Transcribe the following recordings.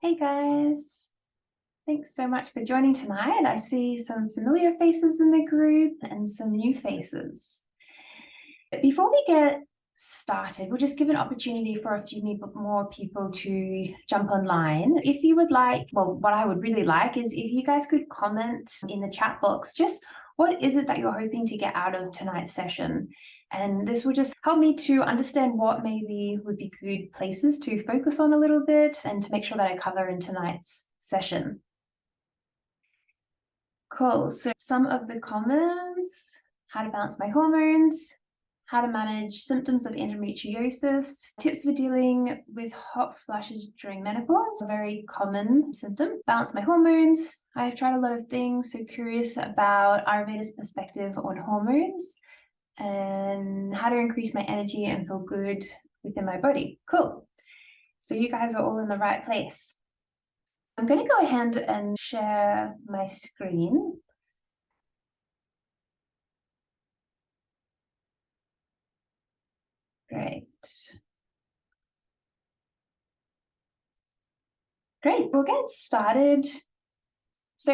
Hey guys, thanks so much for joining tonight. I see some familiar faces in the group and some new faces. But before we get started, we'll just give an opportunity for a few more people to jump online. If you would like, well, what I would really like is if you guys could comment in the chat box, just what is it that you're hoping to get out of tonight's session? And this will just help me to understand what maybe would be good places to focus on a little bit and to make sure that I cover in tonight's session. Cool. So some of the comments: how to balance my hormones, how to manage symptoms of endometriosis, tips for dealing with hot flushes during menopause, a very common symptom, balance my hormones. I've tried a lot of things, so curious about Ayurveda's perspective on hormones, and how to increase my energy and feel good within my body. Cool. So you guys are all in the right place. I'm going to go ahead and share my screen. Great. Great, we'll get started. So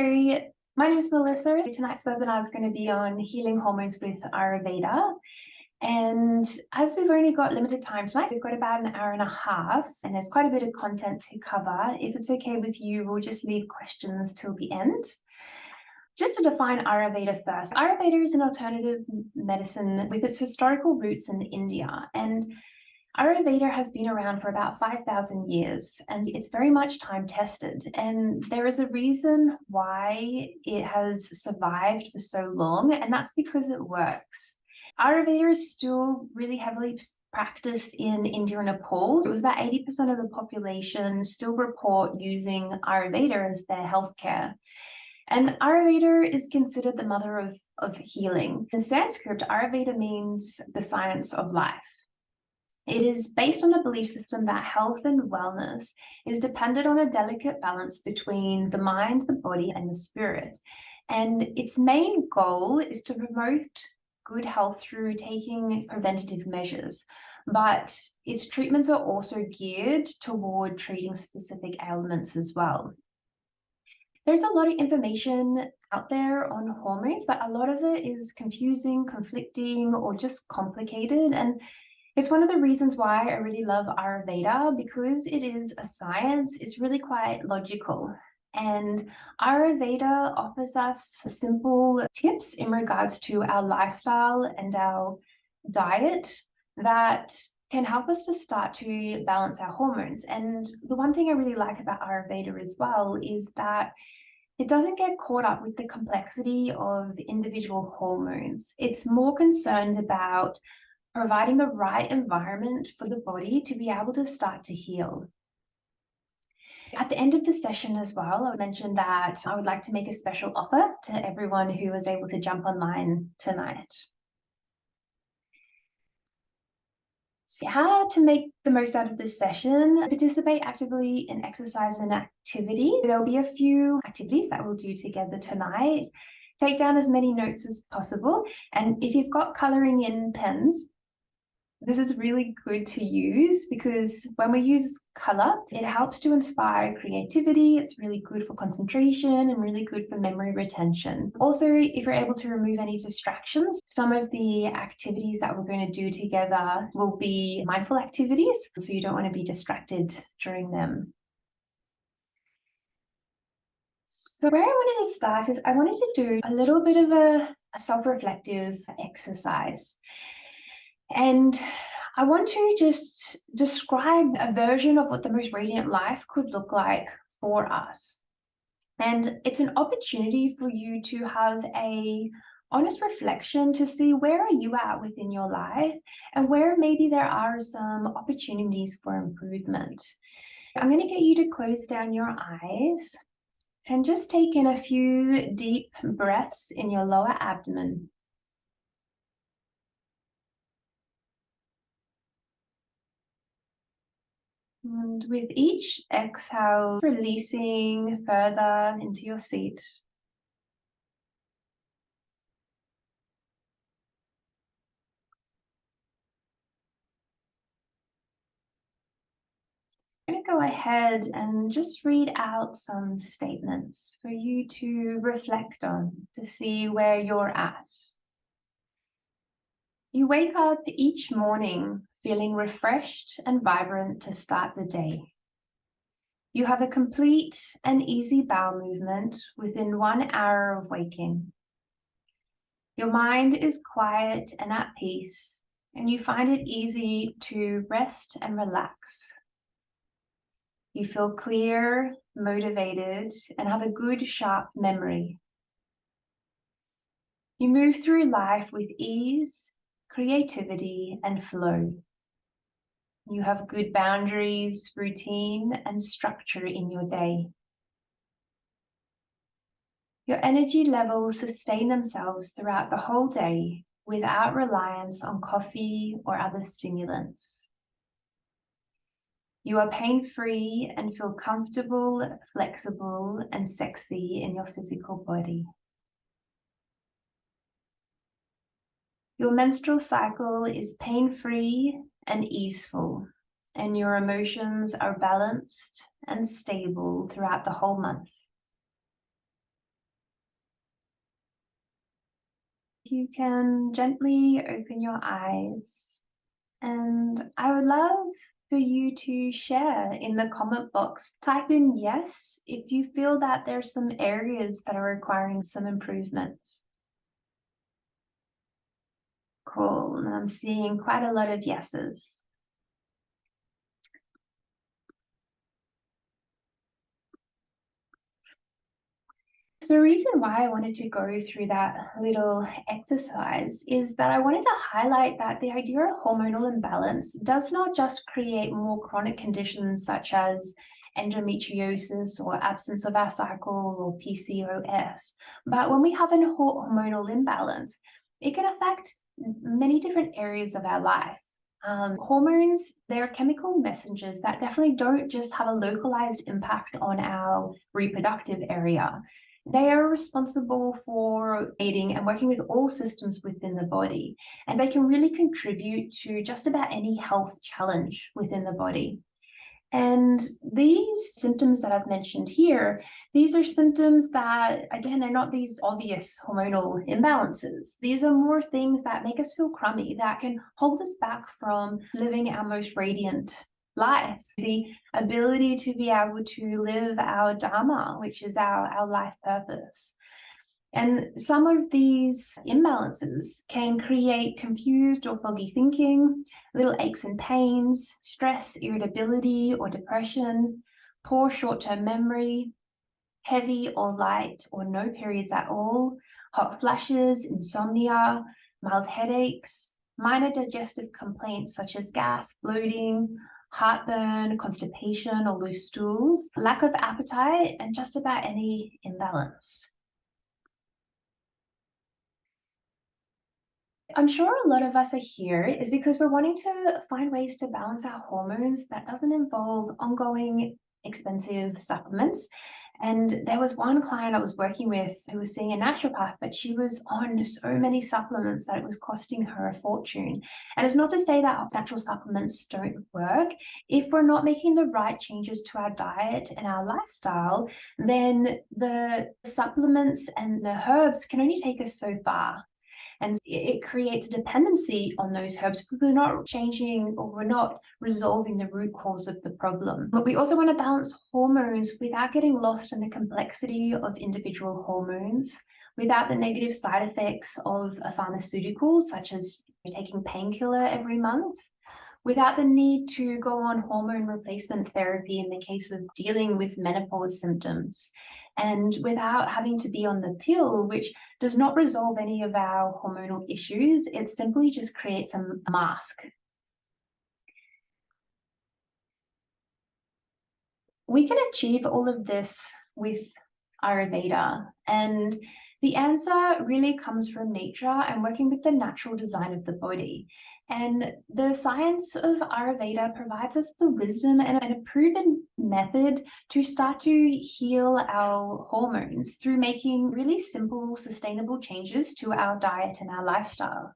my name is Melissa. Tonight's webinar is going to be on healing hormones with Ayurveda. And as we've only got limited time tonight, we've got about an hour and a half, and there's quite a bit of content to cover. If it's okay with you, we'll just leave questions till the end. Just to define Ayurveda first, Ayurveda is an alternative medicine with its historical roots in India. And Ayurveda has been around for about 5,000 years, and it's very much time tested. And there is a reason why it has survived for so long, and that's because it works. Ayurveda is still really heavily practiced in India and Nepal. It was about 80% of the population still report using Ayurveda as their healthcare. And Ayurveda is considered the mother of healing. In Sanskrit, Ayurveda means the science of life. It is based on the belief system that health and wellness is dependent on a delicate balance between the mind, the body, and the spirit. And its main goal is to promote good health through taking preventative measures. But its treatments are also geared toward treating specific ailments as well. There's a lot of information out there on hormones, but a lot of it is confusing, conflicting, or just complicated. And it's one of the reasons why I really love Ayurveda, because it is a science. It's really quite logical. And Ayurveda offers us simple tips in regards to our lifestyle and our diet that can help us to start to balance our hormones. And the one thing I really like about Ayurveda as well is that it doesn't get caught up with the complexity of individual hormones. It's more concerned about providing the right environment for the body to be able to start to heal. At the end of the session as well, I mentioned that I would like to make a special offer to everyone who was able to jump online tonight. So how to make the most out of this session: participate actively in exercise and activity. There'll be a few activities that we'll do together tonight. Take down as many notes as possible. And if you've got coloring in pens, this is really good to use, because when we use color, it helps to inspire creativity. It's really good for concentration and really good for memory retention. Also, if you're able to remove any distractions, some of the activities that we're going to do together will be mindful activities, so you don't want to be distracted during them. So where I wanted to start is I wanted to do a little bit of a self-reflective exercise. And I want to just describe a version of what the most radiant life could look like for us. And it's an opportunity for you to have a honest reflection to see where are you at within your life and where maybe there are some opportunities for improvement. I'm going to get you to close down your eyes and just take in a few deep breaths in your lower abdomen. And with each exhale, releasing further into your seat. I'm going to go ahead and just read out some statements for you to reflect on, to see where you're at. You wake up each morning feeling refreshed and vibrant to start the day. You have a complete and easy bowel movement within 1 hour of waking. Your mind is quiet and at peace, and you find it easy to rest and relax. You feel clear, motivated, and have a good, sharp memory. You move through life with ease, creativity, and flow. You have good boundaries, routine, and structure in your day. Your energy levels sustain themselves throughout the whole day without reliance on coffee or other stimulants. You are pain-free and feel comfortable, flexible, and sexy in your physical body. Your menstrual cycle is pain-free and easeful, and your emotions are balanced and stable throughout the whole month. You can gently open your eyes, and I would love for you to share in the comment box. Type in yes if you feel that there's some areas that are requiring some improvement. Cool, and I'm seeing quite a lot of yeses. The reason why I wanted to go through that little exercise is that I wanted to highlight that the idea of hormonal imbalance does not just create more chronic conditions such as endometriosis or absence of our cycle or PCOS, but when we have a hormonal imbalance, it can affect many different areas of our life. Hormones, they're chemical messengers that definitely don't just have a localized impact on our reproductive area. They are responsible for aiding and working with all systems within the body, and they can really contribute to just about any health challenge within the body. And these symptoms that I've mentioned here, these are symptoms that, again, they're not these obvious hormonal imbalances. These are more things that make us feel crummy, that can hold us back from living our most radiant life, the ability to be able to live our dharma, which is our life purpose. And some of these imbalances can create confused or foggy thinking, little aches and pains, stress, irritability, or depression, poor short-term memory, heavy or light or no periods at all, hot flashes, insomnia, mild headaches, minor digestive complaints such as gas, bloating, heartburn, constipation or loose stools, lack of appetite, and just about any imbalance. I'm sure a lot of us are here is because we're wanting to find ways to balance our hormones that doesn't involve ongoing expensive supplements. And there was one client I was working with who was seeing a naturopath, but she was on so many supplements that it was costing her a fortune. And it's not to say that natural supplements don't work. If we're not making the right changes to our diet and our lifestyle, then the supplements and the herbs can only take us so far. And it creates dependency on those herbs because we're not changing or we're not resolving the root cause of the problem. But we also want to balance hormones without getting lost in the complexity of individual hormones, without the negative side effects of a pharmaceutical, such as taking painkiller every month, without the need to go on hormone replacement therapy in the case of dealing with menopause symptoms, and without having to be on the pill, which does not resolve any of our hormonal issues. It simply just creates a mask. We can achieve all of this with Ayurveda, and the answer really comes from nature and working with the natural design of the body. And the science of Ayurveda provides us the wisdom and a proven method to start to heal our hormones through making really simple, sustainable changes to our diet and our lifestyle.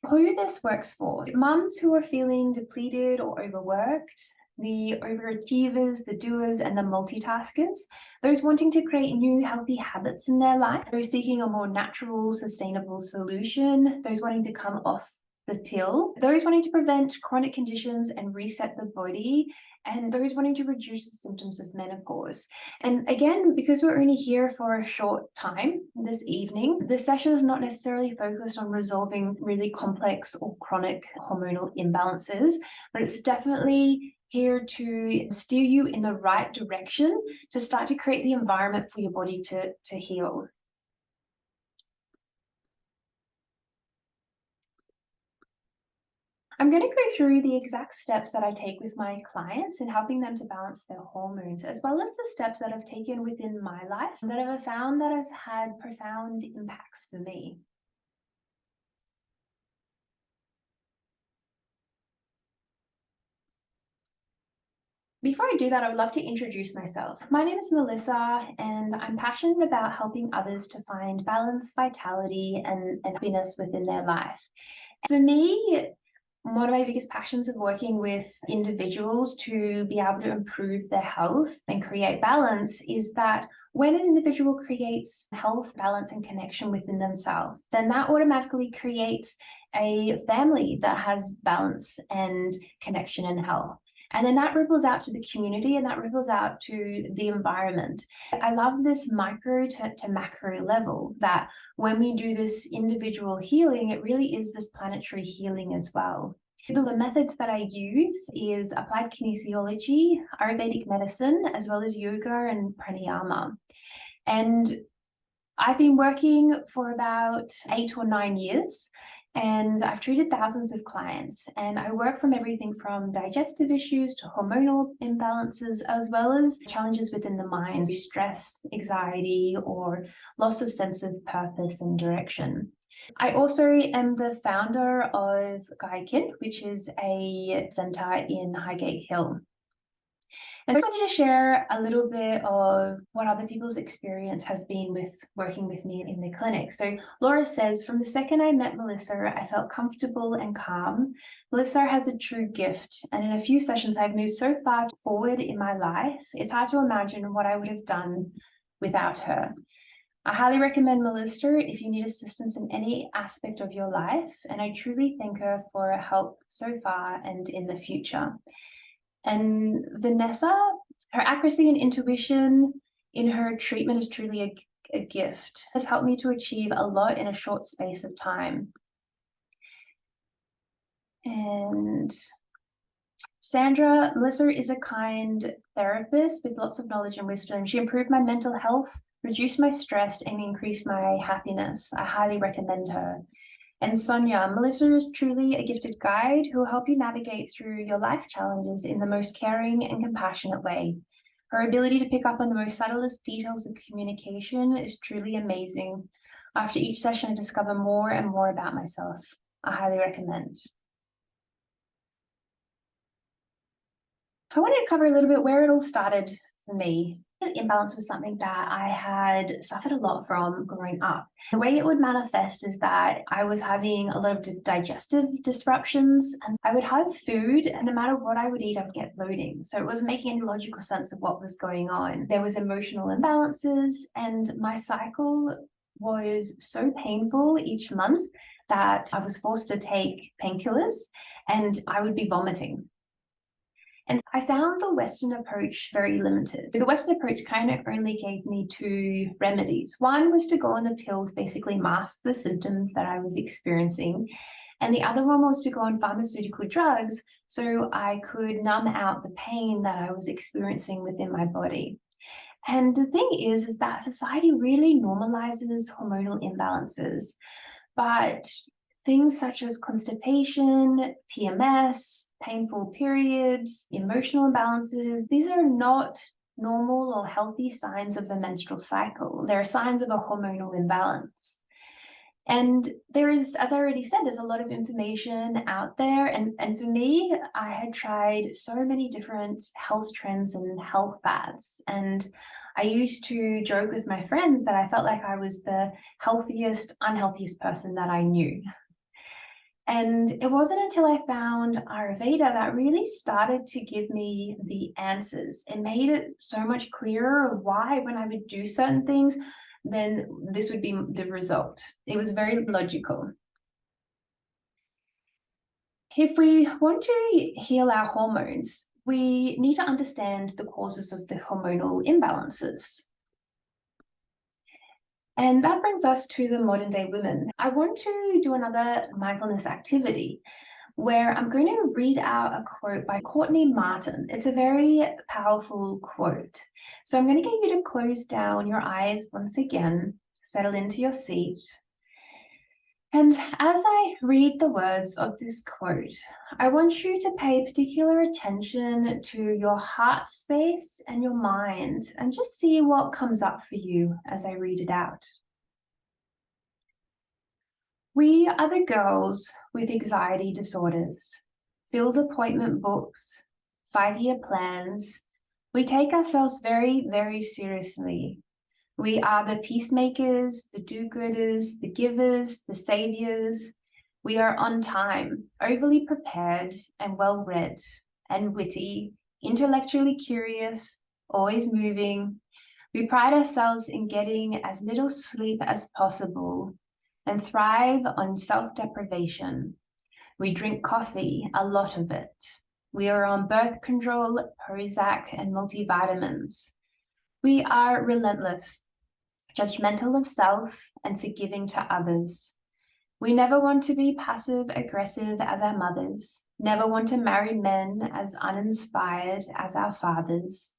Who this works for: mums who are feeling depleted or overworked, the overachievers, the doers, and the multitaskers, those wanting to create new healthy habits in their life, those seeking a more natural, sustainable solution, those wanting to come off the pill, those wanting to prevent chronic conditions and reset the body, and those wanting to reduce the symptoms of menopause. And again, because we're only here for a short time this evening, this session is not necessarily focused on resolving really complex or chronic hormonal imbalances, but it's definitely here to steer you in the right direction to start to create the environment for your body to heal. I'm going to go through the exact steps that I take with my clients in helping them to balance their hormones, as well as the steps that I've taken within my life that I've found that have had profound impacts for me. Before I do that, I would love to introduce myself. My name is Melissa, and I'm passionate about helping others to find balance, vitality, and happiness within their life. For me, one of my biggest passions of working with individuals to be able to improve their health and create balance is that when an individual creates health, balance, and connection within themselves, then that automatically creates a family that has balance and connection and health. And then that ripples out to the community, and that ripples out to the environment. I love this micro to macro level, that when we do this individual healing, it really is this planetary healing as well. The methods that I use is applied kinesiology, Ayurvedic medicine, as well as yoga and pranayama. And I've been working for about 8 or 9 years, and I've treated thousands of clients. And I work from everything from digestive issues to hormonal imbalances, as well as challenges within the mind, stress, anxiety, or loss of sense of purpose and direction. I also am the founder of Gaikin, which is a center in Highgate Hill. And I wanted to share a little bit of what other people's experience has been with working with me in the clinic. So Laura says, from the second I met Melissa, I felt comfortable and calm. Melissa has a true gift, and in a few sessions, I've moved so far forward in my life, it's hard to imagine what I would have done without her. I highly recommend Melissa if you need assistance in any aspect of your life, and I truly thank her for her help so far and in the future. And Vanessa, her accuracy and intuition in her treatment is truly a gift. It has helped me to achieve a lot in a short space of time. And Sandra, Melissa is a kind therapist with lots of knowledge and wisdom. She improved my mental health, reduced my stress, and increased my happiness. I highly recommend her. And Sonia, Melissa is truly a gifted guide who will help you navigate through your life challenges in the most caring and compassionate way. Her ability to pick up on the most subtlest details of communication is truly amazing. After each session, I discover more and more about myself. I highly recommend. I wanted to cover a little bit where it all started for me. Imbalance was something that I had suffered a lot from growing up. The way it would manifest is that I was having a lot of digestive disruptions, and I would have food, and no matter what I would eat, I would get bloating. So it wasn't making any logical sense of what was going on. There was emotional imbalances, and my cycle was so painful each month that I was forced to take painkillers, and I would be vomiting. And I found the Western approach very limited. The Western approach kind of only gave me two remedies. One was to go on the pill to basically mask the symptoms that I was experiencing. And the other one was to go on pharmaceutical drugs so I could numb out the pain that I was experiencing within my body. And the thing is that society really normalizes hormonal imbalances, but things such as constipation, PMS, painful periods, emotional imbalances, these are not normal or healthy signs of the menstrual cycle. They're signs of a hormonal imbalance. And there is, as I already said, there's a lot of information out there. And for me, I had tried so many different health trends and health fads. And I used to joke with my friends that I felt like I was the healthiest, unhealthiest person that I knew. And it wasn't until I found Ayurveda that really started to give me the answers. It made it so much clearer of why, when I would do certain things, then this would be the result. It was very logical. If we want to heal our hormones, we need to understand the causes of the hormonal imbalances. And that brings us to the modern day women. I want to do another mindfulness activity where I'm going to read out a quote by Courtney Martin. It's a very powerful quote. So I'm going to get you to close down your eyes once again, settle into your seat. And as I read the words of this quote, I want you to pay particular attention to your heart space and your mind and just see what comes up for you as I read it out. We are the girls with anxiety disorders, filled appointment books, 5-year plans. We take ourselves very, very seriously. We are the peacemakers, the do-gooders, the givers, the saviors. We are on time, overly prepared and well-read and witty, intellectually curious, always moving. We pride ourselves in getting as little sleep as possible and thrive on self-deprivation. We drink coffee, a lot of it. We are on birth control, Prozac, and multivitamins. We are relentless, judgmental of self, and forgiving to others. We never want to be passive-aggressive as our mothers, never want to marry men as uninspired as our fathers.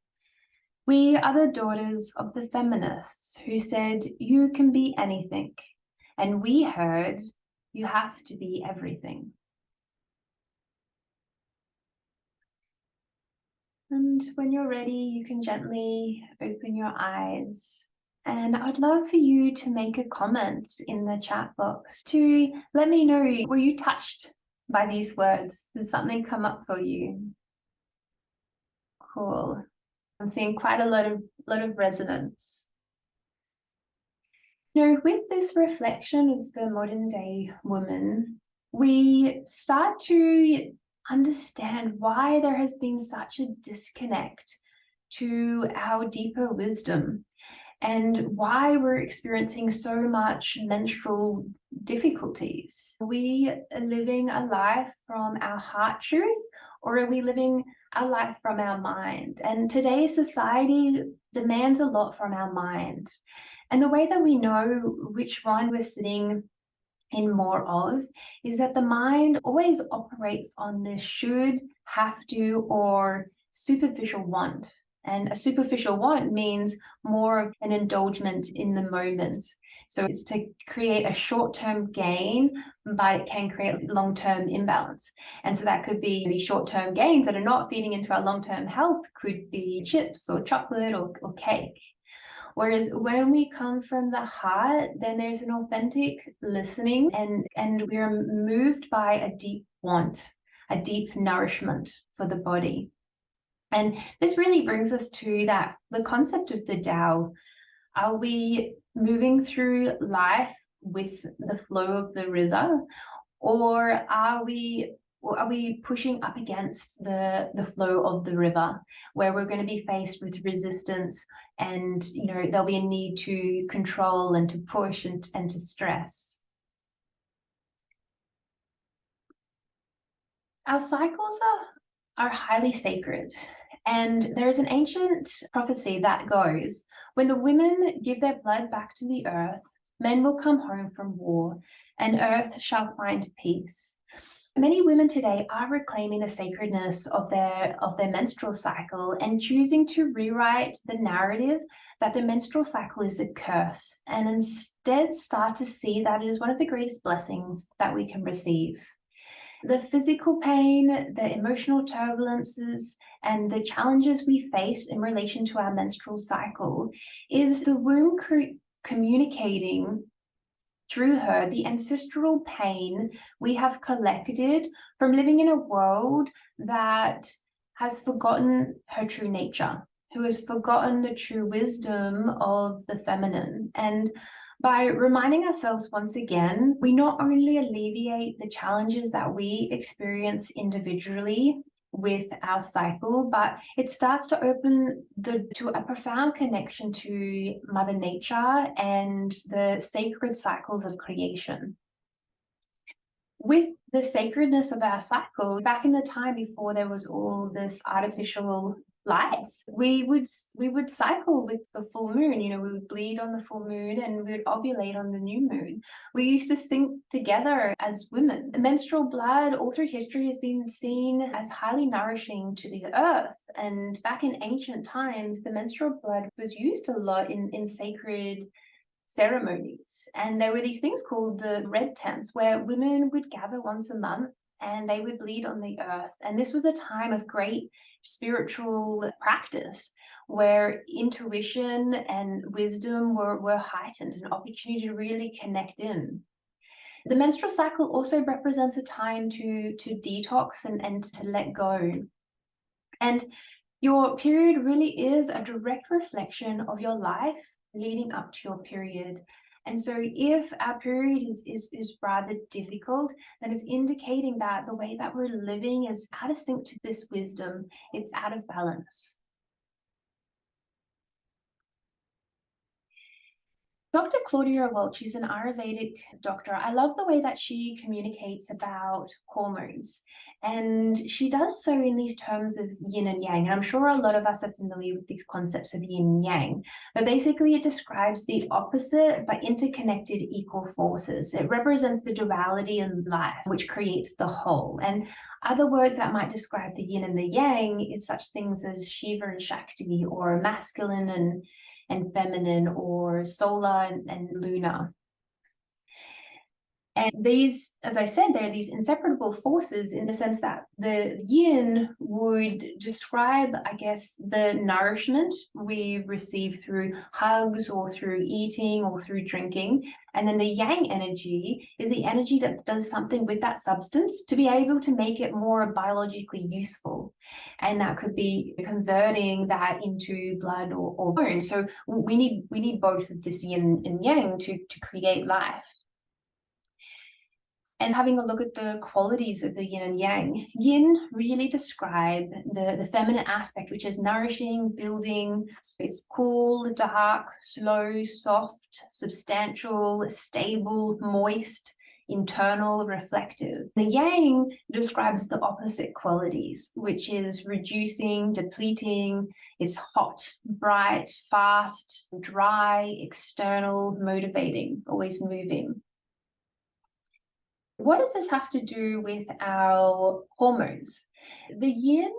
We are the daughters of the feminists who said, you can be anything. And we heard, you have to be everything. And when you're ready, you can gently open your eyes. And I'd love for you to make a comment in the chat box to let me know, were you touched by these words? Did something come up for you? Cool. I'm seeing quite a lot of resonance. You know, with this reflection of the modern day woman, we start to understand why there has been such a disconnect to our deeper wisdom and why we're experiencing so much menstrual difficulties. Are we living a life from our heart truth, or are we living a life from our mind? And today's society demands a lot from our mind. And the way that we know which one we're sitting in more of is that the mind always operates on this should, have to, or superficial want. And a superficial want means more of an indulgence in the moment. So it's to create a short-term gain, but it can create long-term imbalance. And so that could be the short-term gains that are not feeding into our long-term health, could be chips or chocolate or cake. Whereas when we come from the heart, then there's an authentic listening and we're moved by a deep want, a deep nourishment for the body. And this really brings us to the concept of the Tao. Are we moving through life with the flow of the river, or are we pushing up against the flow of the river, where we're going to be faced with resistance and, you know, there'll be a need to control and to push and to stress? Our cycles are highly sacred. And there is an ancient prophecy that goes, when the women give their blood back to the earth, men will come home from war, and earth shall find peace. Many women today are reclaiming the sacredness of their menstrual cycle and choosing to rewrite the narrative that the menstrual cycle is a curse, and instead start to see that it is one of the greatest blessings that we can receive. The physical pain, the emotional turbulences, and the challenges we face in relation to our menstrual cycle is the womb communicating through her the ancestral pain we have collected from living in a world that has forgotten her true nature, who has forgotten the true wisdom of the feminine. And By reminding ourselves once again, we not only alleviate the challenges that we experience individually with our cycle, but it starts to open to a profound connection to Mother Nature and the sacred cycles of creation. With the sacredness of our cycle, back in the time before there was all this artificial lights, we would cycle with the full moon. You know, we would bleed on the full moon and we would ovulate on the new moon. We used to sync together as women. Menstrual blood all through history has been seen as highly nourishing to the earth. And back in ancient times, the menstrual blood was used a lot in sacred ceremonies. And there were these things called the red tents where women would gather once a month and they would bleed on the earth. And this was a time of great spiritual practice where intuition and wisdom were heightened, an opportunity to really connect in. The menstrual cycle also represents a time to detox and to let go. And your period really is a direct reflection of your life leading up to your period. And so if our period is rather difficult, then it's indicating that the way that we're living is out of sync to this wisdom. It's out of balance. Dr. Claudia Welch, she's an Ayurvedic doctor. I love the way that she communicates about hormones. And she does so in these terms of yin and yang. And I'm sure a lot of us are familiar with these concepts of yin and yang. But basically, it describes the opposite but interconnected equal forces. It represents the duality in life, which creates the whole. And other words that might describe the yin and the yang is such things as Shiva and Shakti, or masculine and feminine, or solar and lunar. And these, as I said, they're these inseparable forces in the sense that the yin would describe, I guess, the nourishment we receive through hugs or through eating or through drinking. And then the yang energy is the energy that does something with that substance to be able to make it more biologically useful. And that could be converting that into blood or bone. So we need both of this yin and yang to create life. And having a look at the qualities of the yin and yang. Yin really describe the feminine aspect, which is nourishing, building. It's cool, dark, slow, soft, substantial, stable, moist, internal, reflective. The yang describes the opposite qualities, which is reducing, depleting. It's hot, bright, fast, dry, external, motivating, always moving. What does this have to do with our hormones? The yin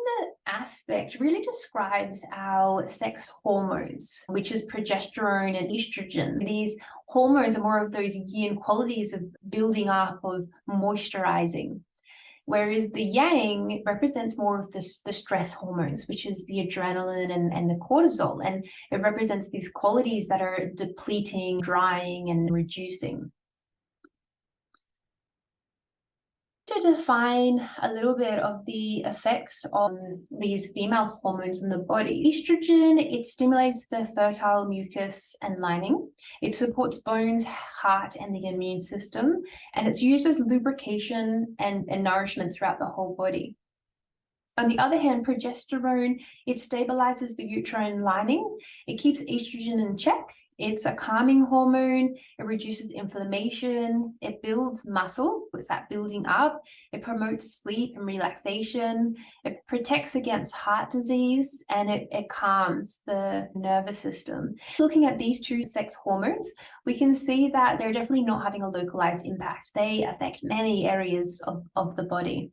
aspect really describes our sex hormones, which is progesterone and estrogen. These hormones are more of those yin qualities of building up, of moisturizing. Whereas the yang represents more of the stress hormones, which is the adrenaline and the cortisol. And it represents these qualities that are depleting, drying, and reducing. To define a little bit of the effects on these female hormones in the body. Estrogen, it stimulates the fertile mucus and lining. It supports bones, heart, and the immune system. And it's used as lubrication and nourishment throughout the whole body. On the other hand, progesterone, it stabilizes the uterine lining. It keeps estrogen in check. It's a calming hormone. It reduces inflammation. It builds muscle. It's that building up. It promotes sleep and relaxation. It protects against heart disease, and it calms the nervous system. Looking at these two sex hormones, we can see that they're definitely not having a localized impact. They affect many areas of the body.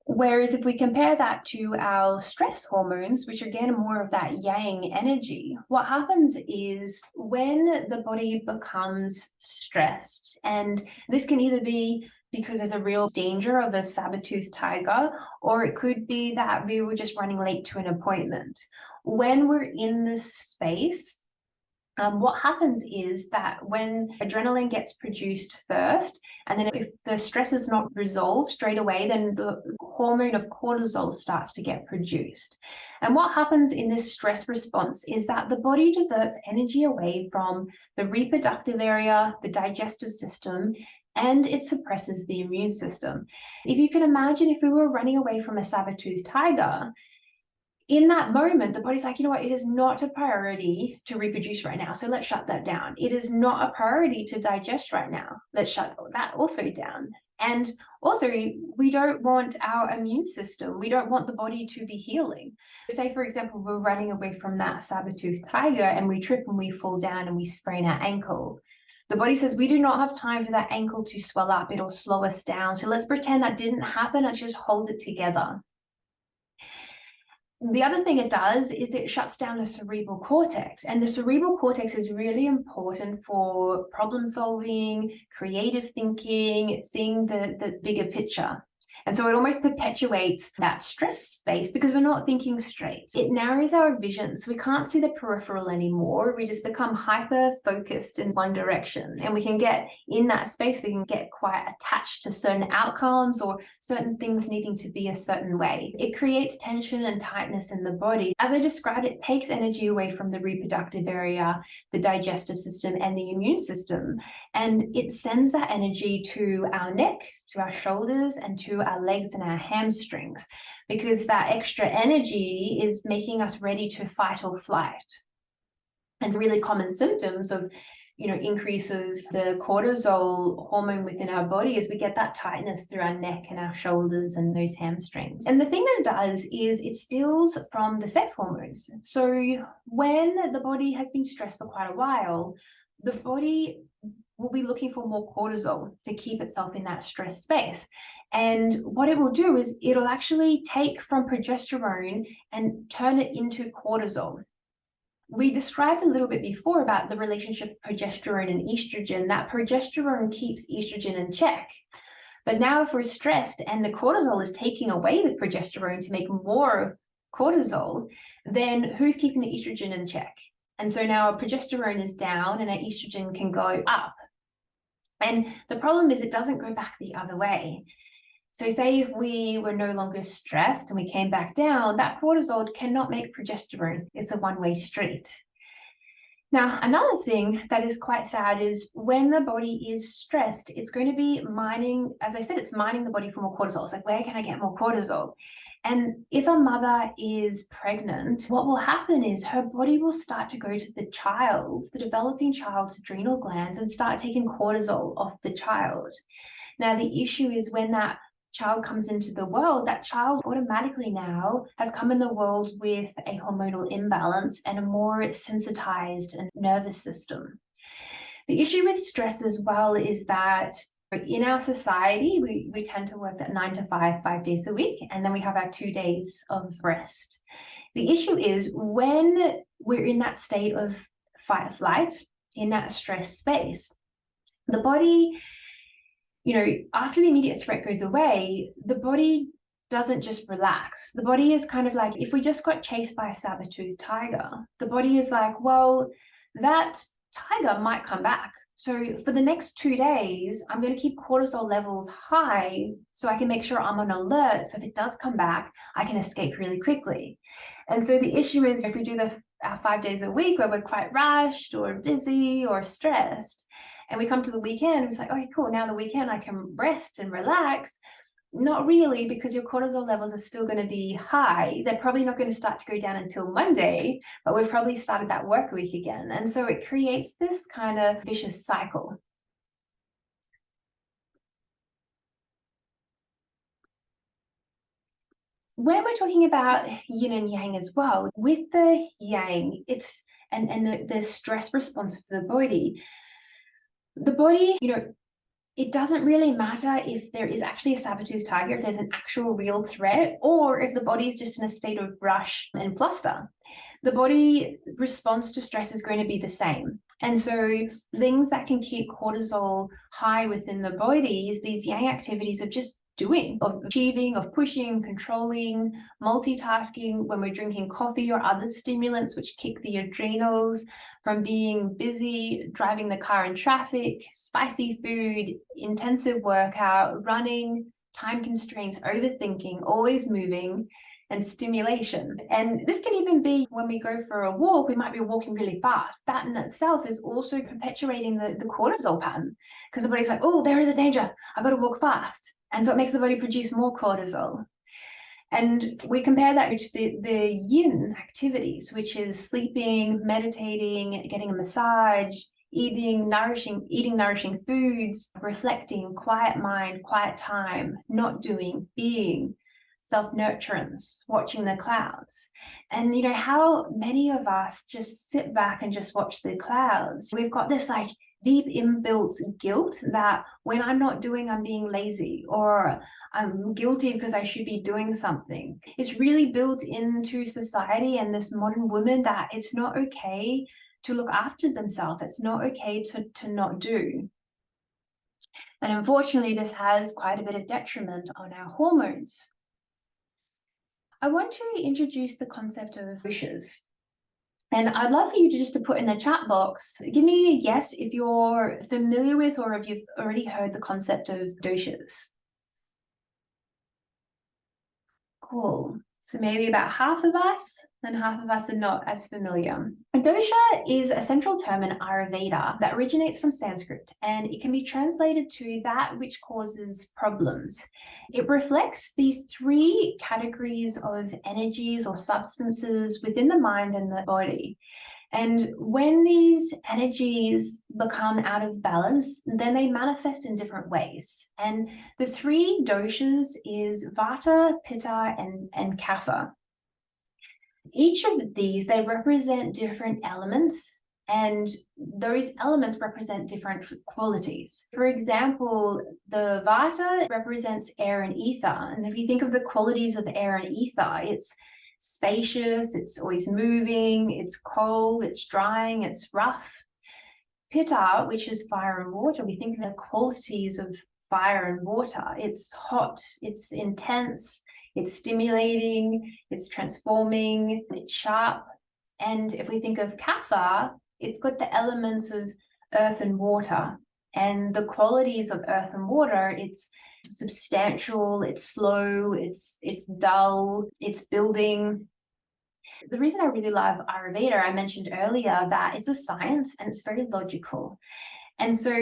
Whereas if we compare that to our stress hormones, which again are more of that yang energy, what happens is when the body becomes stressed, and this can either be because there's a real danger of a saber-toothed tiger, or it could be that we were just running late to an appointment. When we're in this space, what happens is that when adrenaline gets produced first, and then if the stress is not resolved straight away, then the hormone of cortisol starts to get produced. And what happens in this stress response is that the body diverts energy away from the reproductive area, the digestive system, and it suppresses the immune system. If you can imagine, if we were running away from a saber-toothed tiger, in that moment, the body's like, you know what, it is not a priority to reproduce right now, so let's shut that down. It is not a priority to digest right now. Let's shut that also down. And also, we don't want our immune system, we don't want the body to be healing. Say, for example, we're running away from that saber-toothed tiger and we trip and we fall down and we sprain our ankle. The body says, we do not have time for that ankle to swell up, it'll slow us down. So let's pretend that didn't happen, let's just hold it together. The other thing it does is it shuts down the cerebral cortex, and the cerebral cortex is really important for problem solving, creative thinking, seeing the bigger picture. And so it almost perpetuates that stress space because we're not thinking straight. It narrows our vision, so we can't see the peripheral anymore. We just become hyper focused in one direction, and we can get in that space, we can get quite attached to certain outcomes or certain things needing to be a certain way. It creates tension and tightness in the body. As I described, it takes energy away from the reproductive area, the digestive system, and the immune system, and it sends that energy to our neck, to our shoulders, and to our legs and our hamstrings, because that extra energy is making us ready to fight or flight. And really common symptoms of, increase of the cortisol hormone within our body is we get that tightness through our neck and our shoulders and those hamstrings. And the thing that it does is it steals from the sex hormones. So when the body has been stressed for quite a while, the body will be looking for more cortisol to keep itself in that stress space. And what it will do is it'll actually take from progesterone and turn it into cortisol. We described a little bit before about the relationship of progesterone and estrogen, that progesterone keeps estrogen in check. But now if we're stressed and the cortisol is taking away the progesterone to make more cortisol, then who's keeping the estrogen in check? And so now our progesterone is down and our estrogen can go up. And the problem is it doesn't go back the other way. So say if we were no longer stressed and we came back down, that cortisol cannot make progesterone. It's a one-way street. Now, another thing that is quite sad is when the body is stressed, it's going to be mining, as I said, it's mining the body for more cortisol. It's like, where can I get more cortisol? And if a mother is pregnant, what will happen is her body will start to go to the developing child's adrenal glands and start taking cortisol off the child. Now, the issue is when that child comes into the world, that child automatically now has come in the world with a hormonal imbalance and a more sensitized and nervous system. The issue with stress as well is that in our society, we tend to work at 9 to 5 days a week, and then we have our 2 days of rest. The issue is when we're in that state of fight or flight, in that stress space, the body, after the immediate threat goes away, the body doesn't just relax. The body is kind of like, if we just got chased by a saber-toothed tiger, the body is like, well, that tiger might come back. So for the next 2 days, I'm going to keep cortisol levels high so I can make sure I'm on alert. So if it does come back, I can escape really quickly. And so the issue is if we do our 5 days a week where we're quite rushed or busy or stressed, and we come to the weekend, it's like, okay, cool, now the weekend I can rest and relax. Not really, because your cortisol levels are still going to be high. They're probably not going to start to go down until Monday, but we've probably started that work week again. And so it creates this kind of vicious cycle. When we're talking about yin and yang as well, with the yang, it's and the stress response of the body, it doesn't really matter if there is actually a saber-toothed tiger, if there's an actual real threat, or if the body is just in a state of rush and fluster. The body response to stress is going to be the same. And so things that can keep cortisol high within the body is these yang activities of just doing, of achieving, of pushing, controlling, multitasking, when we're drinking coffee or other stimulants which kick the adrenals, from being busy, driving the car in traffic, spicy food, intensive workout, running, time constraints, overthinking, always moving, and stimulation. And this can even be when we go for a walk, we might be walking really fast. That in itself is also perpetuating the cortisol pattern, because the body's like, oh, there is a danger, I've got to walk fast. And so it makes the body produce more cortisol. And we compare that to the yin activities, which is sleeping, meditating, getting a massage, eating nourishing foods, reflecting, quiet mind, quiet time, not doing, being, self-nurturance, watching the clouds. And you know how many of us just sit back and just watch the clouds. We've got this like deep inbuilt guilt that when I'm not doing, I'm being lazy, or I'm guilty because I should be doing something. It's really built into society and this modern woman that it's not okay to look after themselves. It's not okay to not do. And unfortunately, this has quite a bit of detriment on our hormones. I want to introduce the concept of doshas. And I'd love for you to just to put in the chat box, give me a yes if you're familiar with or if you've already heard the concept of doshas. Cool. So maybe about half of us and half of us are not as familiar. A dosha is a central term in Ayurveda that originates from Sanskrit, and it can be translated to that which causes problems. It reflects these three categories of energies or substances within the mind and the body. And when these energies become out of balance, then they manifest in different ways. And the three doshas is Vata, Pitta, and Kapha. Each of these, they represent different elements, and those elements represent different qualities. For example, the Vata represents air and ether. And if you think of the qualities of air and ether, it's spacious, it's always moving, it's cold, it's drying, it's rough. Pitta, which is fire and water, we think of the qualities of fire and water. It's hot, it's intense, it's stimulating, it's transforming, it's sharp. And if we think of Kapha, it's got the elements of earth and water. And the qualities of earth and water, it's substantial, it's slow, it's dull, it's building. The reason I really love Ayurveda, I mentioned earlier that it's a science and it's very logical. And so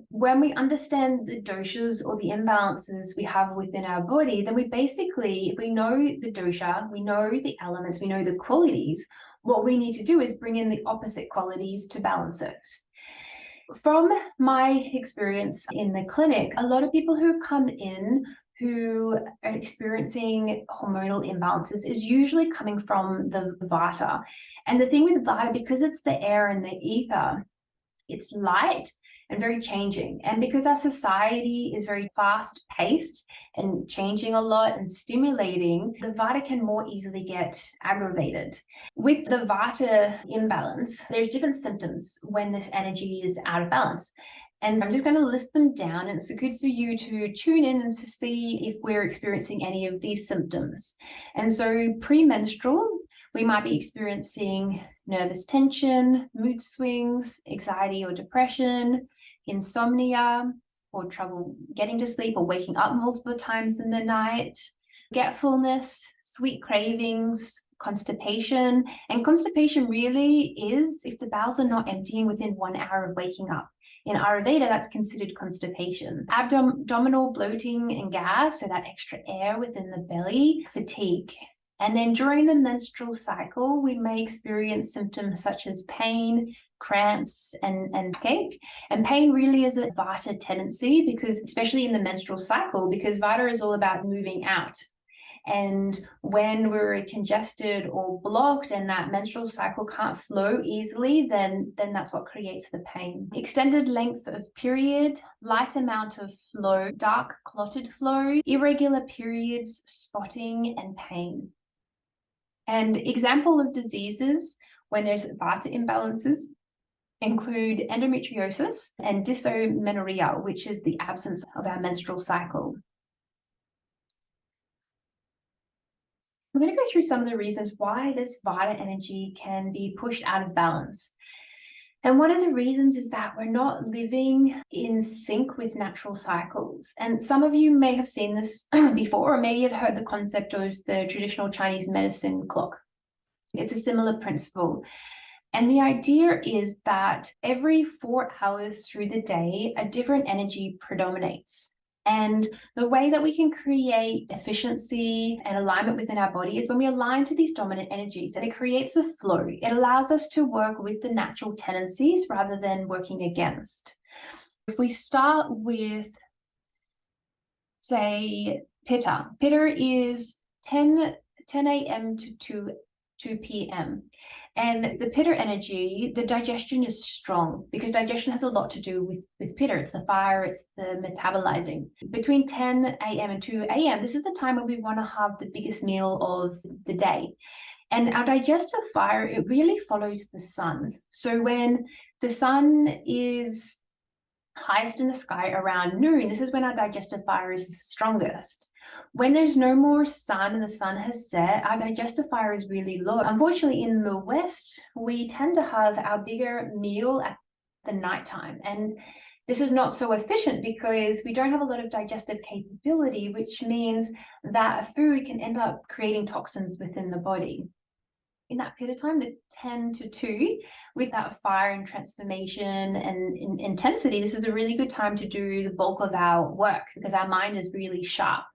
when we understand the doshas or the imbalances we have within our body, then we basically, if we know the dosha, we know the elements, we know the qualities, what we need to do is bring in the opposite qualities to balance it. From my experience in the clinic, a lot of people who come in who are experiencing hormonal imbalances is usually coming from the Vata. And the thing with Vata, because it's the air and the ether, it's light and very changing. And because our society is very fast paced and changing a lot and stimulating, the Vata can more easily get aggravated. With the Vata imbalance, there's different symptoms when this energy is out of balance. And I'm just going to list them down, and it's good for you to tune in and to see if we're experiencing any of these symptoms. And so premenstrual, we might be experiencing nervous tension, mood swings, anxiety or depression, insomnia, or trouble getting to sleep or waking up multiple times in the night, forgetfulness, sweet cravings, constipation. And constipation really is if the bowels are not emptying within 1 hour of waking up. In Ayurveda, that's considered constipation. Abdominal bloating and gas, so that extra air within the belly, fatigue. And then during the menstrual cycle, we may experience symptoms such as pain, cramps, and backache. And pain really is a Vata tendency, because especially in the menstrual cycle, because Vata is all about moving out. And when we're congested or blocked and that menstrual cycle can't flow easily, then that's what creates the pain. Extended length of period, light amount of flow, dark clotted flow, irregular periods, spotting, and pain. And example of diseases when there's Vata imbalances include endometriosis and dysmenorrhea, which is the absence of our menstrual cycle. I'm going to go through some of the reasons why this Vata energy can be pushed out of balance. And one of the reasons is that we're not living in sync with natural cycles. And some of you may have seen this before, or maybe have heard the concept of the traditional Chinese medicine clock. It's a similar principle. And the idea is that every 4 hours through the day, a different energy predominates. And the way that we can create efficiency and alignment within our body is when we align to these dominant energies, and it creates a flow. It allows us to work with the natural tendencies rather than working against. If we start with, say, Pitta. Pitta is 10 a.m. to 2 p.m. And the Pitta energy, the digestion is strong because digestion has a lot to do with Pitta. It's the fire, it's the metabolizing. Between 10 a.m. and 2 a.m., this is the time when we want to have the biggest meal of the day. And our digestive fire, it really follows the sun. So when the sun is highest in the sky around noon, this is when our digestive fire is the strongest. When there's no more sun and the sun has set, our digestive fire is really low. Unfortunately, in the West, we tend to have our bigger meal at the nighttime. And this is not so efficient because we don't have a lot of digestive capability, which means that food can end up creating toxins within the body. In that period of time, the 10 to 2, with that fire and transformation and intensity, this is a really good time to do the bulk of our work because our mind is really sharp.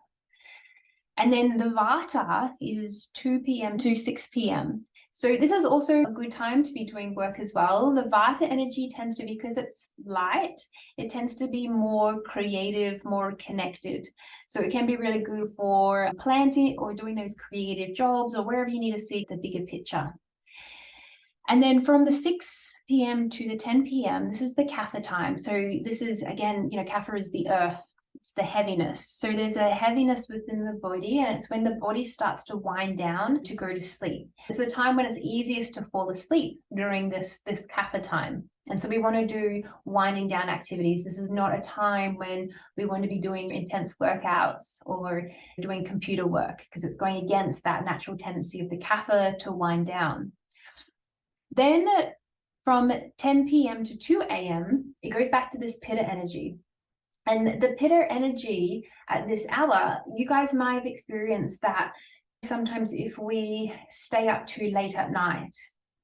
And then the Vata is 2 p.m. to 6 p.m. So this is also a good time to be doing work as well. The Vata energy tends to, because it's light, it tends to be more creative, more connected. So it can be really good for planting or doing those creative jobs or wherever you need to see the bigger picture. And then from the 6 p.m. to the 10 p.m., this is the Kapha time. So this is, again, Kapha is the earth. It's the heaviness. So there's a heaviness within the body, and it's when the body starts to wind down to go to sleep. It's a time when it's easiest to fall asleep during this Kapha time. And so we want to do winding down activities. This is not a time when we want to be doing intense workouts or doing computer work because it's going against that natural tendency of the Kapha to wind down. Then from 10 p.m. to 2 a.m., it goes back to this Pitta energy. And the Pitta energy at this hour, you guys might have experienced that sometimes if we stay up too late at night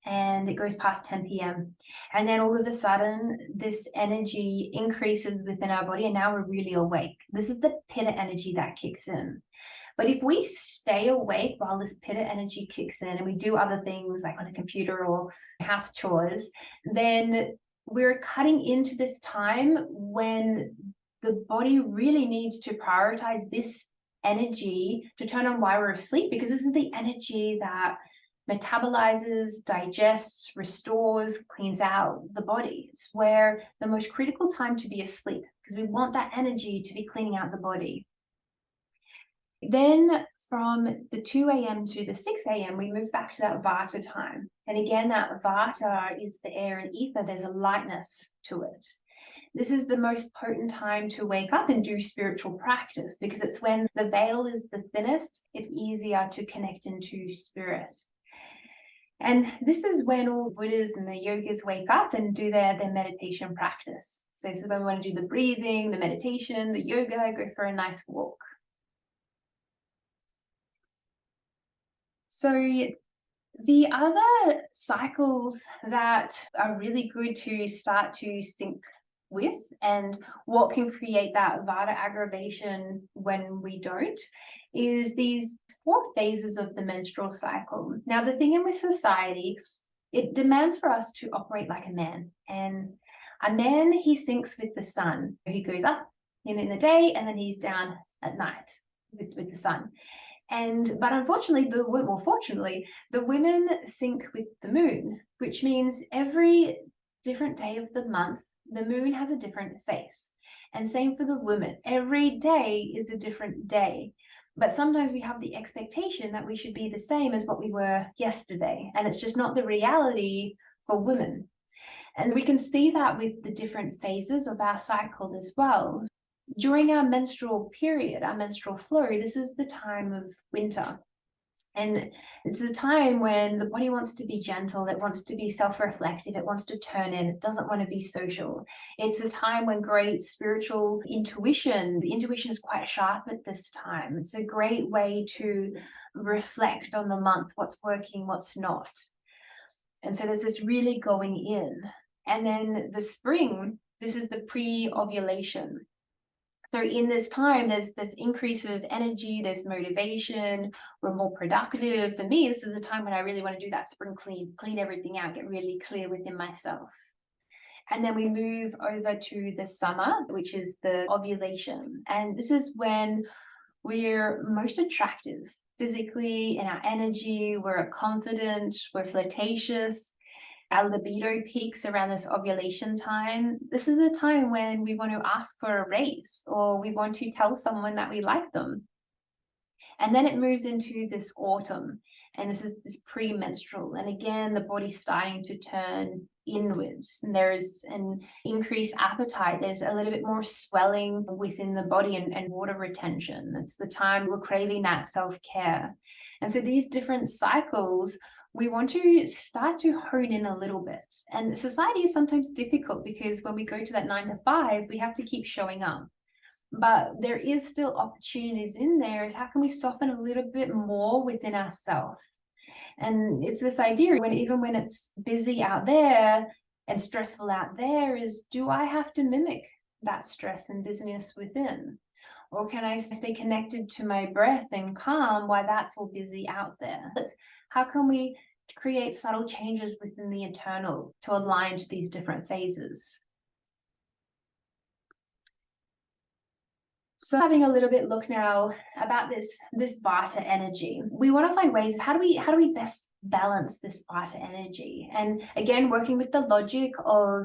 and it goes past 10 p.m. and then all of a sudden this energy increases within our body and now we're really awake. This is the Pitta energy that kicks in. But if we stay awake while this Pitta energy kicks in and we do other things like on a computer or house chores, then we're cutting into this time when the body really needs to prioritize this energy to turn on while we're asleep, because this is the energy that metabolizes, digests, restores, cleans out the body. It's where the most critical time to be asleep, because we want that energy to be cleaning out the body. Then from the 2 a.m. to the 6 a.m., we move back to that Vata time. And again, that Vata is the air and ether. There's a lightness to it. This is the most potent time to wake up and do spiritual practice because it's when the veil is the thinnest, it's easier to connect into spirit. And this is when all Buddhas and the yogas wake up and do their meditation practice. So this is when we want to do the breathing, the meditation, the yoga, go for a nice walk. So the other cycles that are really good to start to sync with and what can create that Vata aggravation when we don't is these 4 phases of the menstrual cycle. Now, the thing in with society, it demands for us to operate like a man. And a man, he syncs with the sun. He goes up in the day and then he's down at night with the sun. But unfortunately, fortunately, the women sync with the moon, which means every different day of the month, the moon has a different face. And same for the women. Every day is a different day. But sometimes we have the expectation that we should be the same as what we were yesterday. And it's just not the reality for women. And we can see that with the different phases of our cycle as well. During our menstrual period, our menstrual flow, this is the time of winter. And it's a time when the body wants to be gentle, it wants to be self-reflective, it wants to turn in, it doesn't want to be social. It's a time when great spiritual intuition, the intuition is quite sharp at this time. It's a great way to reflect on the month, what's working, what's not. And so there's this really going in. And then the spring, this is the pre-ovulation. So in this time, there's this increase of energy, there's motivation, we're more productive. For me, this is a time when I really want to do that spring clean everything out, get really clear within myself. And then we move over to the summer, which is the ovulation. And this is when we're most attractive physically, in our energy, we're confident, we're flirtatious. Our libido peaks around this ovulation time. This is a time when we want to ask for a raise, or we want to tell someone that we like them. And then it moves into this autumn, and this is this pre-menstrual. And again, the body's starting to turn inwards, and there's an increased appetite. There's a little bit more swelling within the body and water retention. It's the time we're craving that self-care. And so these different cycles, we want to start to hone in a little bit. And society is sometimes difficult because when we go to that 9 to 5, we have to keep showing up. But there is still opportunities in there, is how can we soften a little bit more within ourselves? And it's this idea, when even when it's busy out there and stressful out there, is do I have to mimic that stress and busyness within? Or can I stay connected to my breath and calm while that's all busy out there? How can we create subtle changes within the internal to align to these different phases? So having a little bit look now about this Vata energy, we want to find ways of how do we best balance this Vata energy? And again, working with the logic of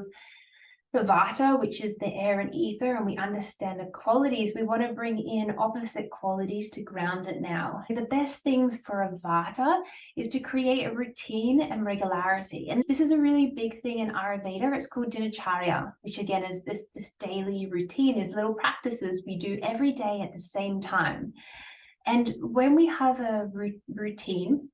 the Vata, which is the air and ether, and we understand the qualities, we want to bring in opposite qualities to ground it now. The best things for a Vata is to create a routine and regularity. And this is a really big thing in Ayurveda. It's called dinacharya, which again is this daily routine, these little practices we do every day at the same time. And when we have a routine,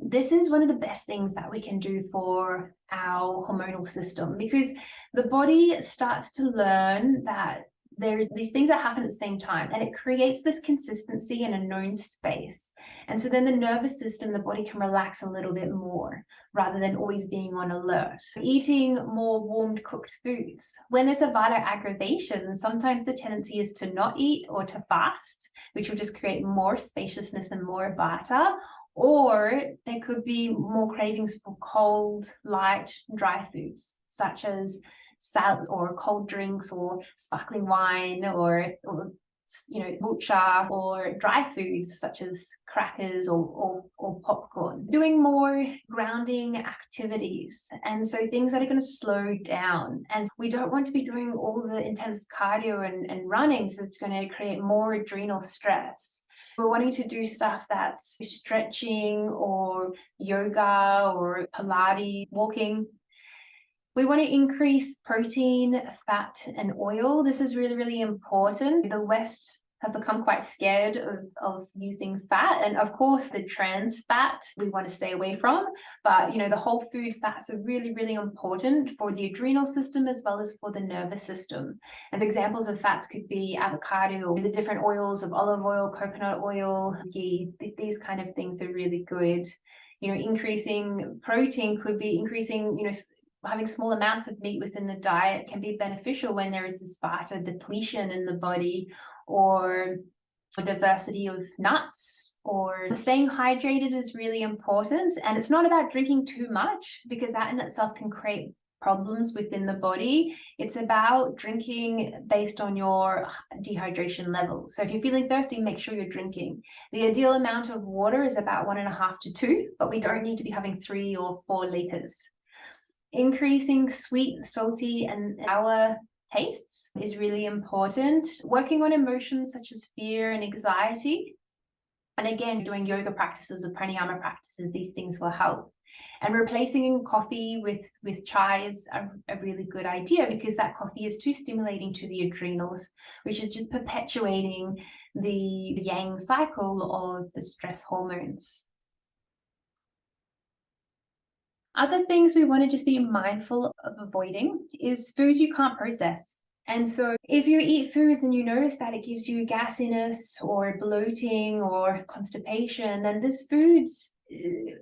this is one of the best things that we can do for our hormonal system, because the body starts to learn that there's these things that happen at the same time, and it creates this consistency in a known space. And so then the nervous system, the body can relax a little bit more rather than always being on alert. Eating more warmed cooked foods. When there's a Vata aggravation, sometimes the tendency is to not eat or to fast, which will just create more spaciousness and more Vata. Or there could be more cravings for cold, light, dry foods, such as salad or cold drinks or sparkling wine or bucha, or dry foods such as crackers or popcorn. Doing more grounding activities, and so things that are going to slow down. And we don't want to be doing all the intense cardio and running, so it's going to create more adrenal stress. We're wanting to do stuff that's stretching or yoga or Pilates, walking. We want to increase protein, fat, and oil. This is really, really important. The West have become quite scared of using fat. And of course, the trans fat we want to stay away from. But, the whole food fats are really, really important for the adrenal system as well as for the nervous system. And examples of fats could be avocado, or the different oils of olive oil, coconut oil, ghee. These kind of things are really good. Increasing protein could be increasing, having small amounts of meat within the diet can be beneficial when there is this Vata depletion in the body, or a diversity of nuts, or staying hydrated is really important. And it's not about drinking too much, because that in itself can create problems within the body. It's about drinking based on your dehydration levels. So if you're feeling thirsty, make sure you're drinking. The ideal amount of water is about 1.5 to 2, but we don't need to be having 3 or 4 liters. Increasing sweet, salty, and sour tastes is really important. Working on emotions such as fear and anxiety. And again, doing yoga practices or pranayama practices, these things will help. And replacing coffee with chai is a really good idea, because that coffee is too stimulating to the adrenals, which is just perpetuating the yang cycle of the stress hormones. Other things we want to just be mindful of avoiding is foods you can't process. And so if you eat foods and you notice that it gives you gassiness or bloating or constipation, then these foods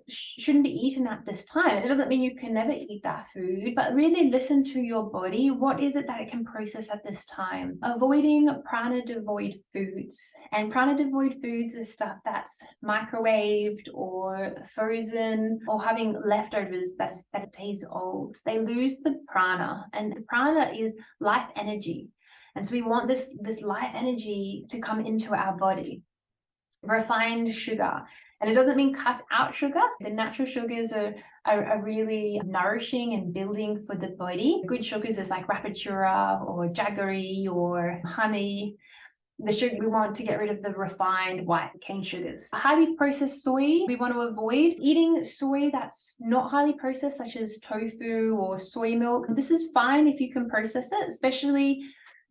shouldn't be eaten at this time. It doesn't mean you can never eat that food, but really listen to your body. What is it that it can process at this time? Avoiding prana devoid foods. And prana devoid foods is stuff that's microwaved or frozen or having leftovers that days old. They lose the prana, and the prana is life energy. And so we want this life energy to come into our body. Refined sugar, and it doesn't mean cut out sugar. The natural sugars are really nourishing and building for the body. Good sugars is like rapatura or jaggery or honey. The sugar, we want to get rid of the refined white cane sugars. Highly processed soy, we want to avoid eating soy that's not highly processed, such as tofu or soy milk. This is fine if you can process it, especially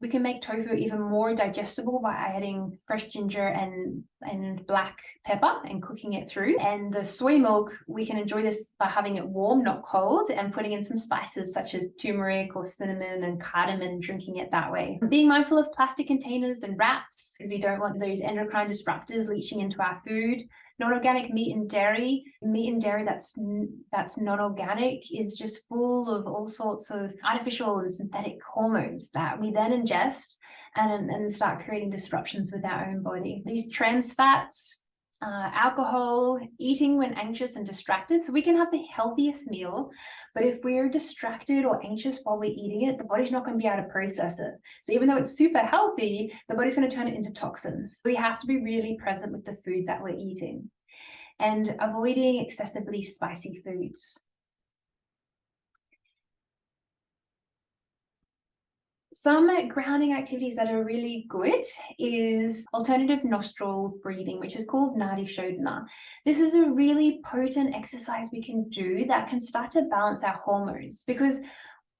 we can make tofu even more digestible by adding fresh ginger and black pepper and cooking it through. And the soy milk, we can enjoy this by having it warm, not cold, and putting in some spices such as turmeric or cinnamon and cardamom and drinking it that way. Being mindful of plastic containers and wraps, because we don't want those endocrine disruptors leaching into our food. Non-organic meat and dairy that's not organic is just full of all sorts of artificial and synthetic hormones that we then ingest and start creating disruptions with our own body. These trans fats, alcohol, eating when anxious and distracted. So we can have the healthiest meal, but if we're distracted or anxious while we're eating it, the body's not going to be able to process it. So even though it's super healthy, the body's going to turn it into toxins. We have to be really present with the food that we're eating and avoiding excessively spicy foods. Some grounding activities that are really good is alternative nostril breathing, which is called Nadi Shodhana. This is a really potent exercise we can do that can start to balance our hormones, because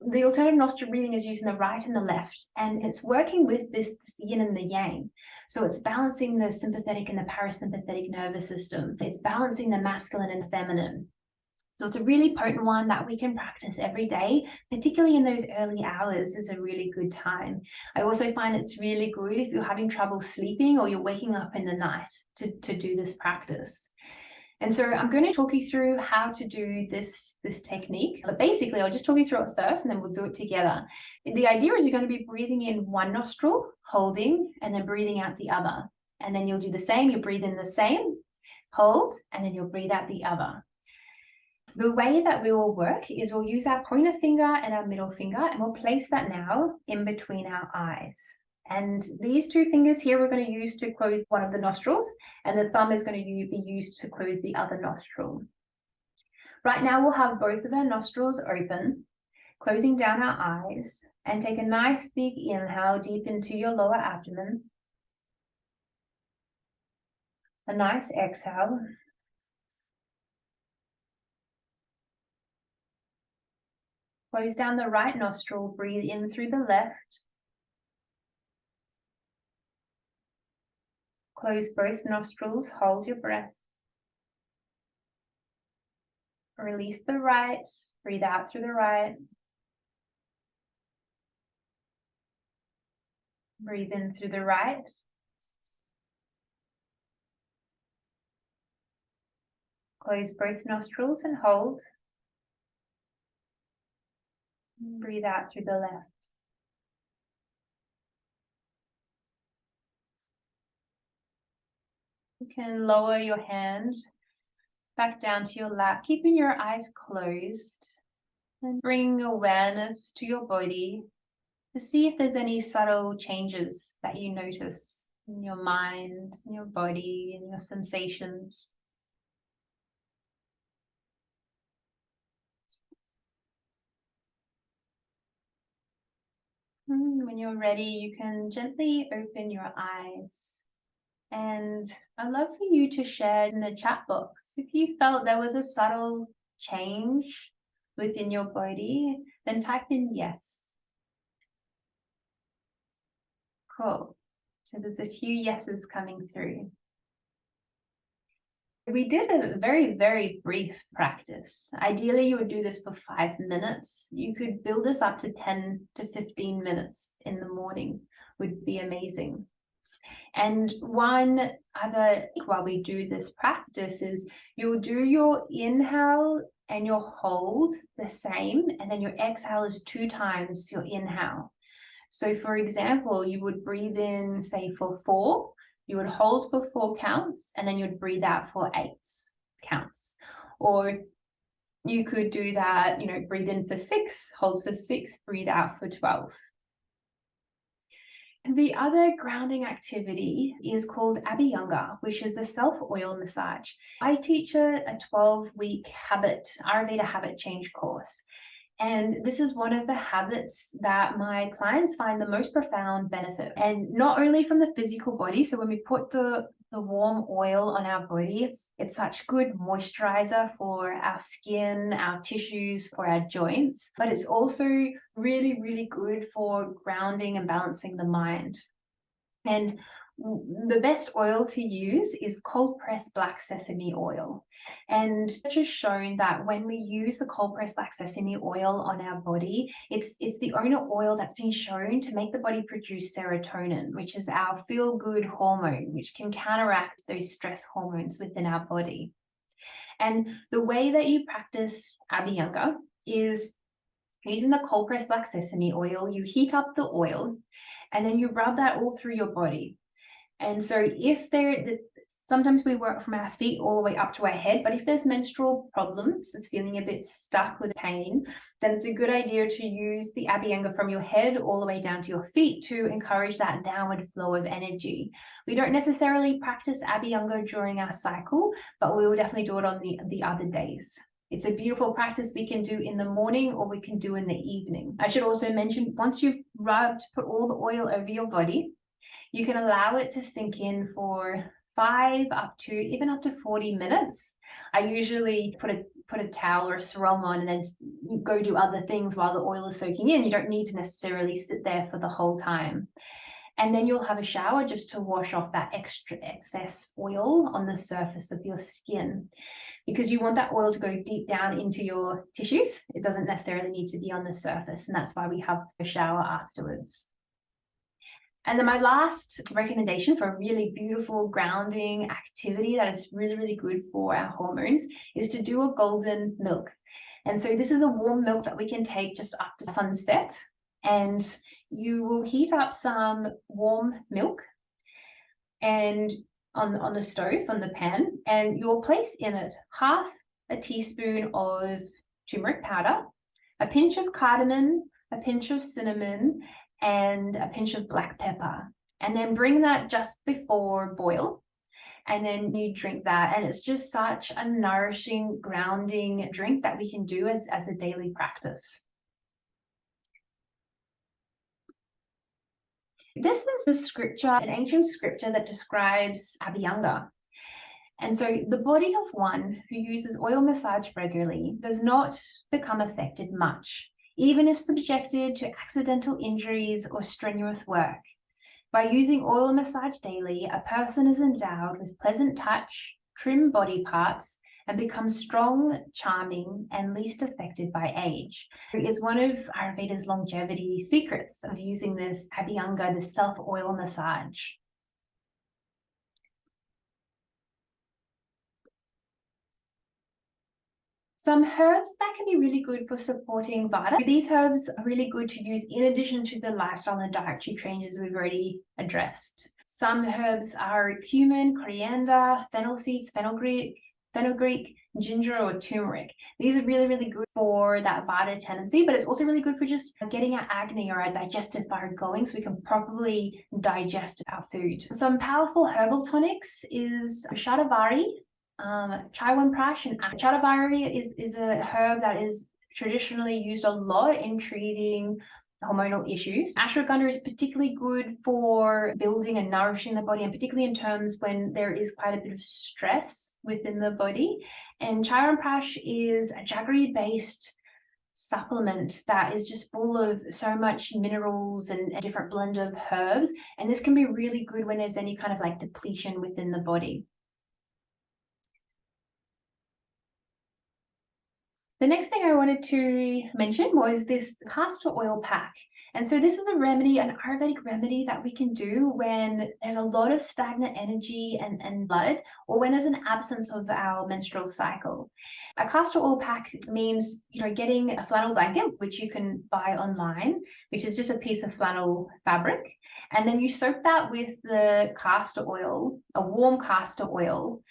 the alternative nostril breathing is using the right and the left, and it's working with this yin and the yang. So it's balancing the sympathetic and the parasympathetic nervous system. It's balancing the masculine and feminine. So it's a really potent one that we can practice every day, particularly in those early hours is a really good time. I also find it's really good if you're having trouble sleeping or you're waking up in the night to do this practice. And so I'm going to talk you through how to do this technique. But basically, I'll just talk you through it first and then we'll do it together. The idea is you're going to be breathing in one nostril, holding, and then breathing out the other. And then you'll do the same. You breathe in the same, hold, and then you'll breathe out the other. The way that we will work is we'll use our pointer finger and our middle finger, and we'll place that now in between our eyes. And these two fingers here we're going to use to close one of the nostrils, and the thumb is going to be used to close the other nostril. Right now we'll have both of our nostrils open, closing down our eyes, and take a nice big inhale deep into your lower abdomen. A nice exhale. Close down the right nostril, breathe in through the left. Close both nostrils, hold your breath. Release the right, breathe out through the right. Breathe in through the right. Close both nostrils and hold. Breathe out through the left. You can lower your hand back down to your lap, keeping your eyes closed, and bring awareness to your body to see if there's any subtle changes that you notice in your mind, in your body, in your sensations. When you're ready, you can gently open your eyes. And I'd love for you to share in the chat box if you felt there was a subtle change within your body, then type in yes. Cool. So there's a few yeses coming through. We did a very, very brief practice. Ideally, you would do this for 5 minutes. You could build this up to 10 to 15 minutes in the morning, would be amazing. And one other, while we do this practice, is you'll do your inhale and your hold the same, and then your exhale is 2 times your inhale. So for example, you would breathe in, say, for 4, you would hold for 4 counts, and then you'd breathe out for 8 counts. Or you could do that, breathe in for 6, hold for 6, breathe out for 12. The other grounding activity is called Abhyanga, which is a self-oil massage. I teach a 12-week Ayurveda habit change course. And this is one of the habits that my clients find the most profound benefit. And not only from the physical body, so when we put the warm oil on our body, it's such good moisturizer for our skin, our tissues, for our joints, but it's also really, really good for grounding and balancing the mind. And the best oil to use is cold pressed black sesame oil. And research has shown that when we use the cold pressed black sesame oil on our body, it's the only oil that's been shown to make the body produce serotonin, which is our feel-good hormone, which can counteract those stress hormones within our body. And the way that you practice Abhyanga is using the cold pressed black sesame oil. You heat up the oil and then you rub that all through your body. And so sometimes we work from our feet all the way up to our head, but if there's menstrual problems, it's feeling a bit stuck with pain, then it's a good idea to use the Abhyanga from your head all the way down to your feet to encourage that downward flow of energy. We don't necessarily practice Abhyanga during our cycle, but we will definitely do it on the other days. It's a beautiful practice we can do in the morning or we can do in the evening. I should also mention, once you've put all the oil over your body, you can allow it to sink in for 5 up to 40 minutes. I usually put a towel or a sarong on and then go do other things while the oil is soaking in. You don't need to necessarily sit there for the whole time. And then you'll have a shower just to wash off that excess oil on the surface of your skin, because you want that oil to go deep down into your tissues. It doesn't necessarily need to be on the surface, and that's why we have a shower afterwards. And then my last recommendation for a really beautiful grounding activity that is really, really good for our hormones is to do a golden milk. And so this is a warm milk that we can take just after sunset, and you will heat up some warm milk and on the stove, on the pan, and you'll place in it half a teaspoon of turmeric powder, a pinch of cardamom, a pinch of cinnamon, and a pinch of black pepper, and then bring that just before boil, and then you drink that. And it's just such a nourishing, grounding drink that we can do as a daily practice. This is a scripture, an ancient scripture that describes Abhyanga. And so the body of one who uses oil massage regularly does not become affected much, even if subjected to accidental injuries or strenuous work. By using oil massage daily, a person is endowed with pleasant touch, trim body parts, and becomes strong, charming, and least affected by age. It's one of Ayurveda's longevity secrets of using this Abhyanga, this self-oil massage. Some herbs that can be really good for supporting Vata. These herbs are really good to use in addition to the lifestyle and dietary changes we've already addressed. Some herbs are cumin, coriander, fennel seeds, fenugreek, ginger, or turmeric. These are really, really good for that Vata tendency, but it's also really good for just getting our acne or our digestive fire going so we can properly digest our food. Some powerful herbal tonics is Shatavari, Chyawanprash, and Shatavari is a herb that is traditionally used a lot in treating hormonal issues. Ashwagandha is particularly good for building and nourishing the body, and particularly in terms when there is quite a bit of stress within the body. And Chyawanprash is a jaggery-based supplement that is just full of so much minerals and a different blend of herbs, and this can be really good when there's any kind of like depletion within the body. The next thing I wanted to mention was this castor oil pack. And so this is a remedy, an Ayurvedic remedy that we can do when there's a lot of stagnant energy and blood, or when there's an absence of our menstrual cycle. A castor oil pack means, getting a flannel blanket, which you can buy online, which is just a piece of flannel fabric. And then you soak that with the castor oil, a warm castor oil.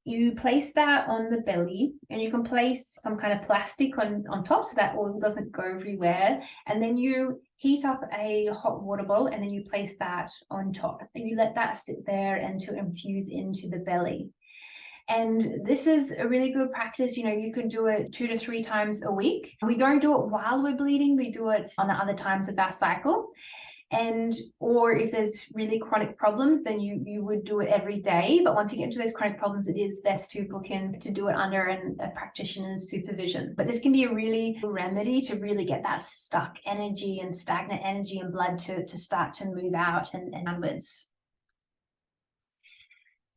You place that on the belly, and you can place some kind of plastic on top so that oil doesn't go everywhere. And then you heat up a hot water bottle, and then you place that on top. And you let that sit there and to infuse into the belly. And this is a really good practice. You can do it 2 to 3 times a week. We don't do it while we're bleeding. We do it on the other times of our cycle. Or if there's really chronic problems, then you would do it every day. But once you get into those chronic problems, it is best to book in to do it under a practitioner's supervision. But this can be a really good remedy to really get that stuck energy and stagnant energy and blood to start to move out and onwards.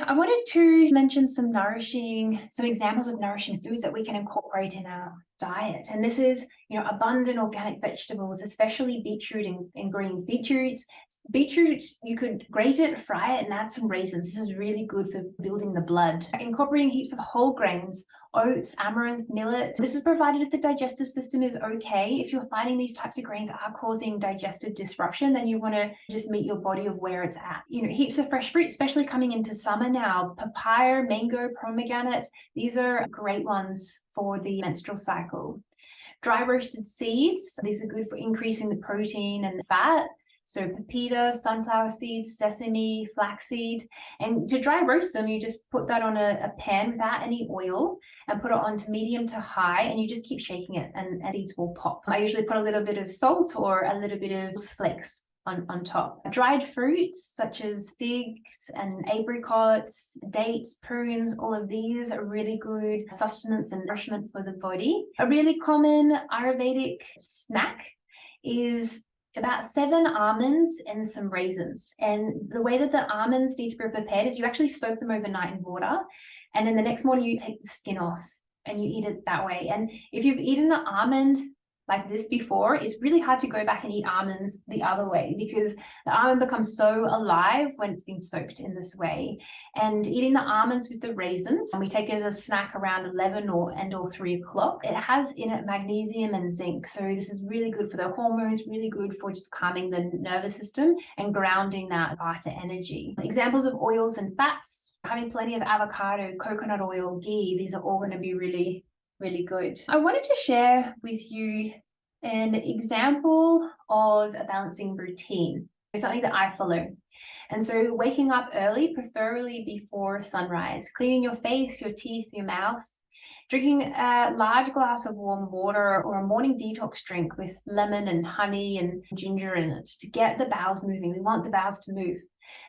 I wanted to mention some examples of nourishing foods that we can incorporate in our diet. And this is, abundant organic vegetables, especially beetroot and greens. Beetroot, you could grate it, fry it, and add some raisins. This is really good for building the blood. Incorporating heaps of whole grains, oats, amaranth, millet. This is provided if the digestive system is okay. If you're finding these types of grains are causing digestive disruption, then you want to just meet your body of where it's at. Heaps of fresh fruit, especially coming into summer now. Papaya, mango, pomegranate. These are great ones for the menstrual cycle. Dry roasted seeds. These are good for increasing the protein and fat. So pepita, sunflower seeds, sesame, flaxseed. And to dry roast them, you just put that on a pan without any oil and put it on to medium to high, and you just keep shaking it and seeds will pop. I usually put a little bit of salt or a little bit of flakes on top. Dried fruits such as figs and apricots, dates, prunes, all of these are really good sustenance and nourishment for the body. A really common Ayurvedic snack is about 7 almonds and some raisins. And the way that the almonds need to be prepared is you actually soak them overnight in water, and then the next morning you take the skin off and you eat it that way. And if you've eaten an almond like this before, it's really hard to go back and eat almonds the other way, because the almond becomes so alive when it's been soaked in this way. And eating the almonds with the raisins, and we take it as a snack around 11 or 3 o'clock. It has in it magnesium and zinc. So this is really good for the hormones, really good for just calming the nervous system and grounding that vata energy. Examples of oils and fats, having plenty of avocado, coconut oil, ghee, these are all going to be really good. I wanted to share with you an example of a balancing routine, something that I follow. And so waking up early, preferably before sunrise, cleaning your face, your teeth, your mouth, drinking a large glass of warm water or a morning detox drink with lemon and honey and ginger in it to get the bowels moving. We want the bowels to move.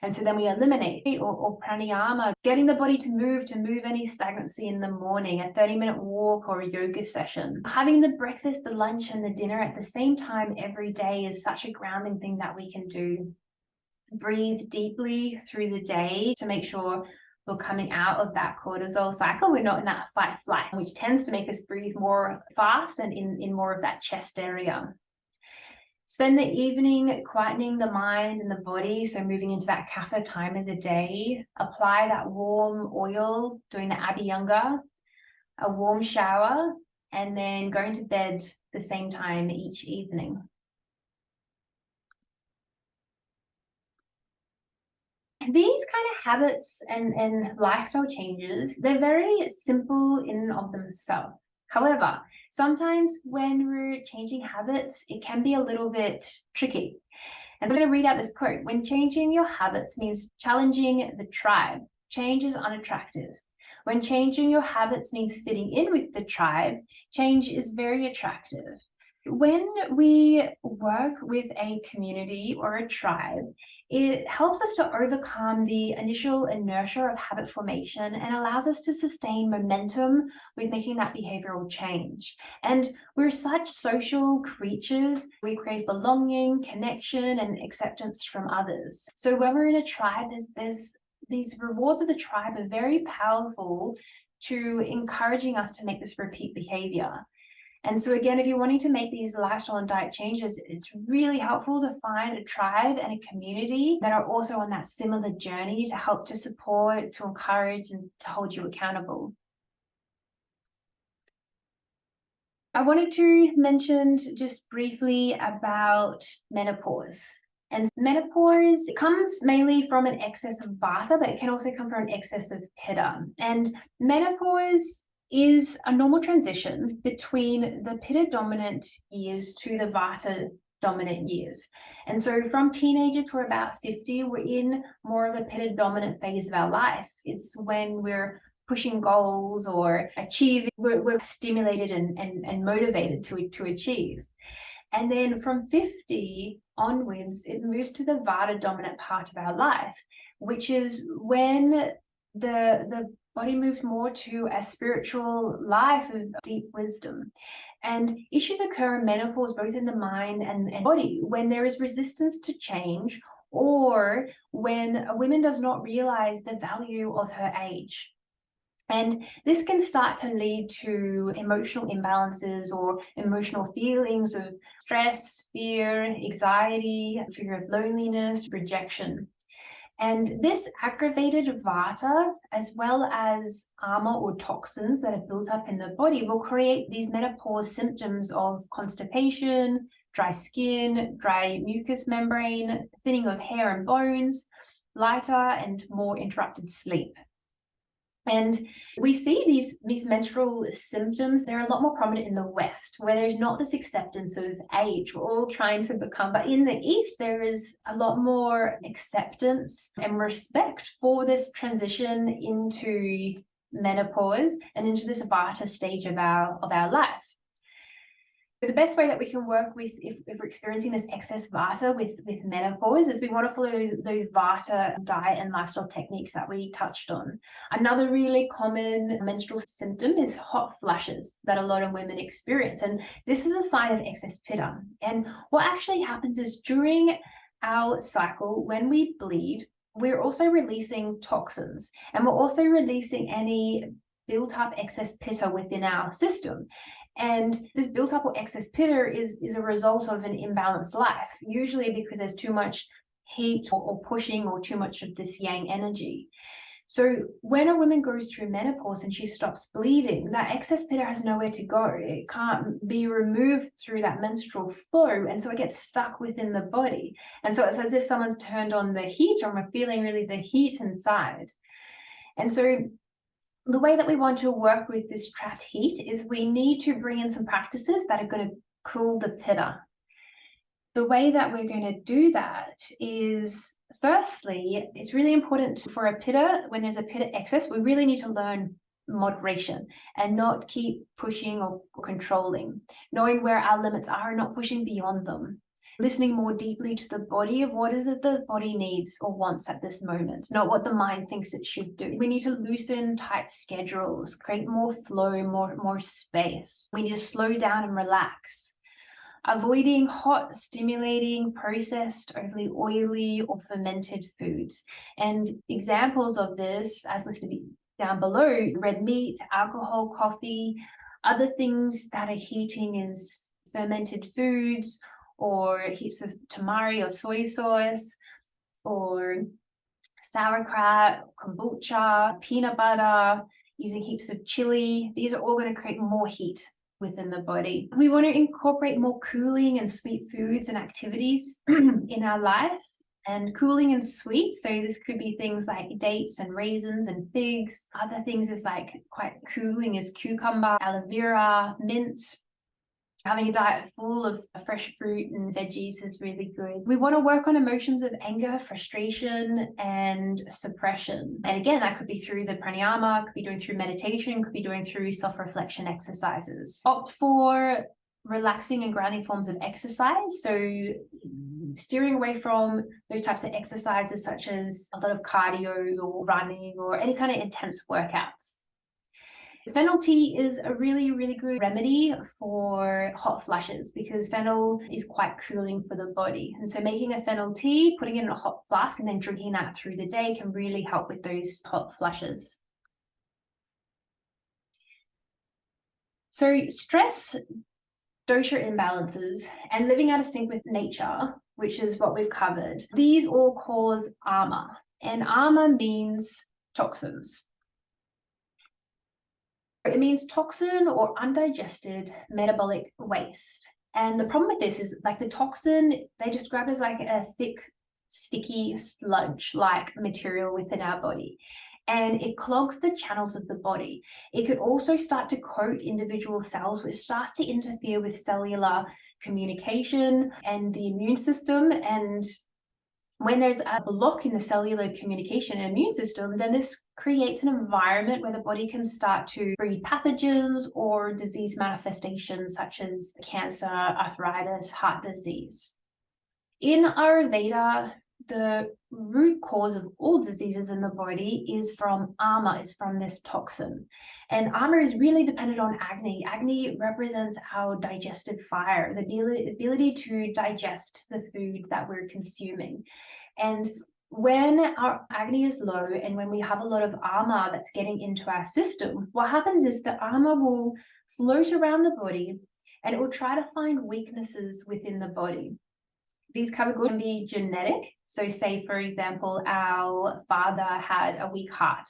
And so then we eliminate or pranayama, getting the body to move any stagnancy in the morning, a 30-minute walk or a yoga session. Having the breakfast, the lunch, and the dinner at the same time every day is such a grounding thing that we can do. Breathe deeply through the day to make sure we're coming out of that cortisol cycle. We're not in that fight-flight, which tends to make us breathe more fast and in more of that chest area. Spend the evening quietening the mind and the body, so moving into that kapha time of the day. Apply that warm oil, doing the Abhyanga, a warm shower, and then going to bed the same time each evening. These kind of habits and lifestyle changes, they're very simple in and of themselves. However, sometimes when we're changing habits, it can be a little bit tricky. And I'm going to read out this quote. When changing your habits means challenging the tribe, change is unattractive. When changing your habits means fitting in with the tribe, change is very attractive. When we work with a community or a tribe, it helps us to overcome the initial inertia of habit formation and allows us to sustain momentum with making that behavioral change. And we're such social creatures. We crave belonging, connection, and acceptance from others. So when we're in a tribe, there's these rewards of the tribe are very powerful to encouraging us to make this repeat behavior. And so again, if you're wanting to make these lifestyle and diet changes, it's really helpful to find a tribe and a community that are also on that similar journey to help to support, to encourage, and to hold you accountable. I wanted to mention just briefly about menopause. And menopause comes mainly from an excess of vata, but it can also come from an excess of pitta. And menopause is a normal transition between the pitta dominant years to the vata dominant years. And so from teenager to about 50, we're in more of a pitta dominant phase of our life. It's when we're pushing goals or achieving, we're stimulated and motivated to achieve. And then from 50 onwards, it moves to the vata dominant part of our life, which is when the body moves more to a spiritual life of deep wisdom. And issues occur in menopause, both in the mind and body, when there is resistance to change, or when a woman does not realize the value of her age. And this can start to lead to emotional imbalances or emotional feelings of stress, fear, anxiety, fear of loneliness, rejection. And this aggravated vata, as well as armor or toxins that are built up in the body, will create these menopause symptoms of constipation, dry skin, dry mucous membrane, thinning of hair and bones, lighter and more interrupted sleep. And we see these menstrual symptoms, they're a lot more prominent in the West, where there's not this acceptance of age. We're all trying to become, but in the East, there is a lot more acceptance and respect for this transition into menopause and into this vata stage of our life. The best way that we can work with, if we're experiencing this excess vata with menopause, is we want to follow those vata diet and lifestyle techniques that we touched on. Another really common menstrual symptom is hot flushes that a lot of women experience. And this is a sign of excess pitta. And what actually happens is during our cycle, when we bleed, we're also releasing toxins, and we're also releasing any built up excess pitta within our system. And this built up or excess pitta is a result of an imbalanced life, usually because there's too much heat or pushing or too much of this yang energy. So when a woman goes through menopause and she stops bleeding, that excess pitta has nowhere to go. It can't be removed through that menstrual flow, and so it gets stuck within the body. And so it's as if someone's turned on the heat, or we're feeling really the heat inside. And so the way that we want to work with this trapped heat is we need to bring in some practices that are going to cool the pitta. The way that we're going to do that is, firstly, it's really important for a pitta, when there's a pitta excess, we really need to learn moderation and not keep pushing or controlling, knowing where our limits are and not pushing beyond them. Listening more deeply to the body of what is it the body needs or wants at this moment, not what the mind thinks it should do. We need to loosen tight schedules, create more flow, more space. We need to slow down and relax. Avoiding hot, stimulating, processed, overly oily, or fermented foods. And examples of this, as listed down below, red meat, alcohol, coffee. Other things that are heating is fermented foods, or heaps of tamari or soy sauce, or sauerkraut, kombucha, peanut butter, using heaps of chili. These are all going to create more heat within the body. We want to incorporate more cooling and sweet foods and activities in our life. And cooling and sweet, so this could be things like dates and raisins and figs. Other things is like quite cooling is cucumber, aloe vera, mint. Having a diet full of fresh fruit and veggies is really good. We want to work on emotions of anger, frustration, and suppression. And again, that could be through the pranayama, could be doing through meditation, could be doing through self-reflection exercises. Opt for relaxing and grounding forms of exercise. So steering away from those types of exercises, such as a lot of cardio or running or any kind of intense workouts. Fennel tea is a really, really good remedy for hot flushes, because fennel is quite cooling for the body. And so making a fennel tea, putting it in a hot flask, and then drinking that through the day can really help with those hot flushes. So stress dosha imbalances, and living out of sync with nature, which is what we've covered, these all cause ama. And ama means toxins. It means toxin or undigested metabolic waste. And the problem with this is, like, the toxin, they describe it as like a thick, sticky sludge-like material within our body. And it clogs the channels of the body. It could also start to coat individual cells, which starts to interfere with cellular communication and the immune system. And when there's a block in the cellular communication and immune system, then this creates an environment where the body can start to breed pathogens or disease manifestations such as cancer, arthritis, heart disease. In Ayurveda, the root cause of all diseases in the body is from ama, is from this toxin. And ama is really dependent on Agni. Agni represents our digestive fire, the ability to digest the food that we're consuming. And when our Agni is low and when we have a lot of ama that's getting into our system, what happens is the ama will float around the body and it will try to find weaknesses within the body. These categories can be genetic. So say, for example, our father had a weak heart,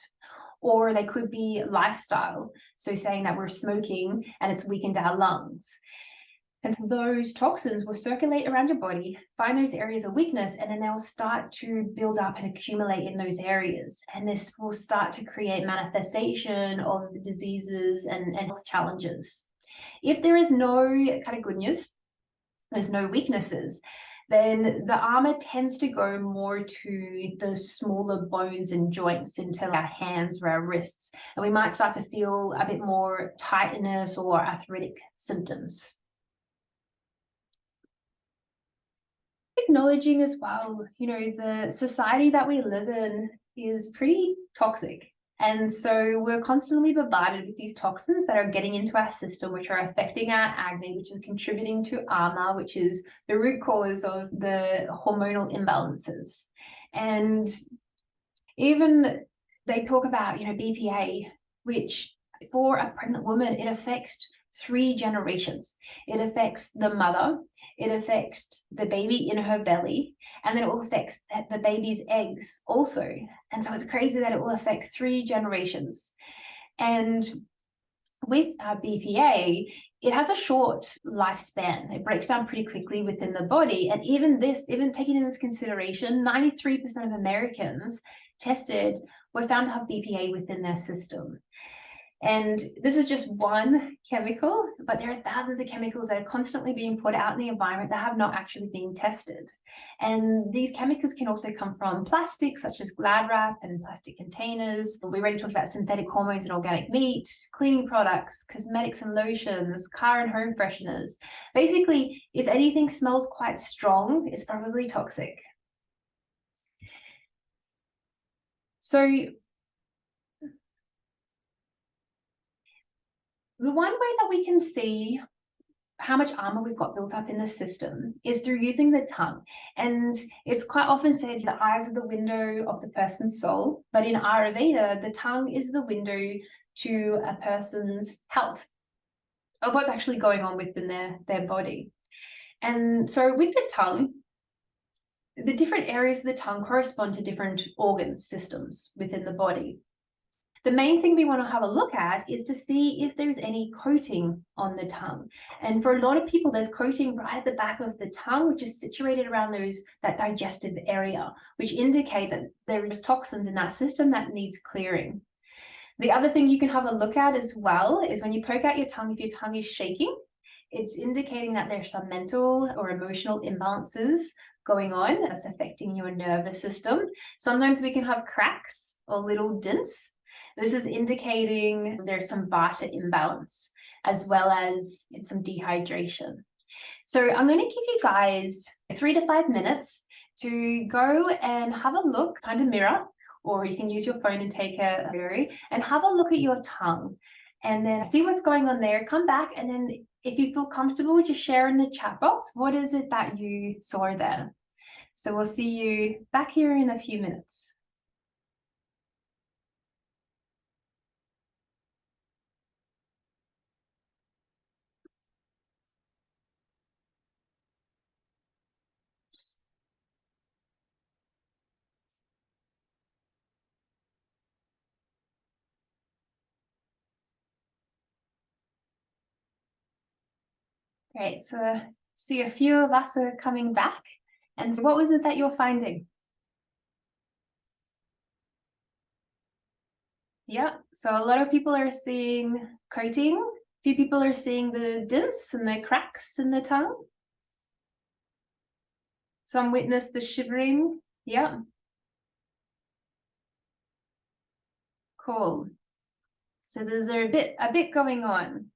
or they could be lifestyle. So saying that we're smoking and it's weakened our lungs. And those toxins will circulate around your body, find those areas of weakness, and then they'll start to build up and accumulate in those areas. And this will start to create manifestation of diseases and health challenges. If there is no kind of good news, there's no weaknesses, then the ama tends to go more to the smaller bones and joints, into our hands or our wrists. And we might start to feel a bit more tightness or arthritic symptoms. Acknowledging as well, the society that we live in is pretty toxic. And so we're constantly bombarded with these toxins that are getting into our system, which are affecting our Agni, which is contributing to ama, which is the root cause of the hormonal imbalances. And even they talk about, BPA, which for a pregnant woman, it affects 3 generations. It affects the mother, it affects the baby in her belly, and then it will affect the baby's eggs also. And so it's crazy that it will affect 3 generations. And with BPA, it has a short lifespan. It breaks down pretty quickly within the body. And even taking into consideration, 93% of Americans tested were found to have BPA within their system. And this is just one chemical, but there are thousands of chemicals that are constantly being put out in the environment that have not actually been tested. And these chemicals can also come from plastics, such as Glad wrap and plastic containers. We already talked about synthetic hormones and organic meat, cleaning products, cosmetics and lotions, car and home fresheners. Basically, if anything smells quite strong, it's probably toxic. So the one way that we can see how much ama we've got built up in the system is through using the tongue. And it's quite often said the eyes are the window of the person's soul, but in Ayurveda, the tongue is the window to a person's health, of what's actually going on within their body. And so with the tongue, the different areas of the tongue correspond to different organ systems within the body. The main thing we want to have a look at is to see if there's any coating on the tongue. And for a lot of people, there's coating right at the back of the tongue, which is situated around that digestive area, which indicate that there's toxins in that system that needs clearing. The other thing you can have a look at as well is when you poke out your tongue, if your tongue is shaking, it's indicating that there's some mental or emotional imbalances going on that's affecting your nervous system. Sometimes we can have cracks or little dints. This is indicating there's some vata imbalance, as well as some dehydration. So I'm going to give you guys 3 to 5 minutes to go and have a look, find a mirror, or you can use your phone and take a photo and have a look at your tongue and then see what's going on there. Come back, and then if you feel comfortable, just share in the chat box what is it that you saw there. So we'll see you back here in a few minutes. Great. So I see a few of us are coming back. And so what was it that you're finding? Yeah. So a lot of people are seeing coating. A few people are seeing the dents and the cracks in the tongue. Some witness the shivering. Yeah. Cool. So there's a bit going on.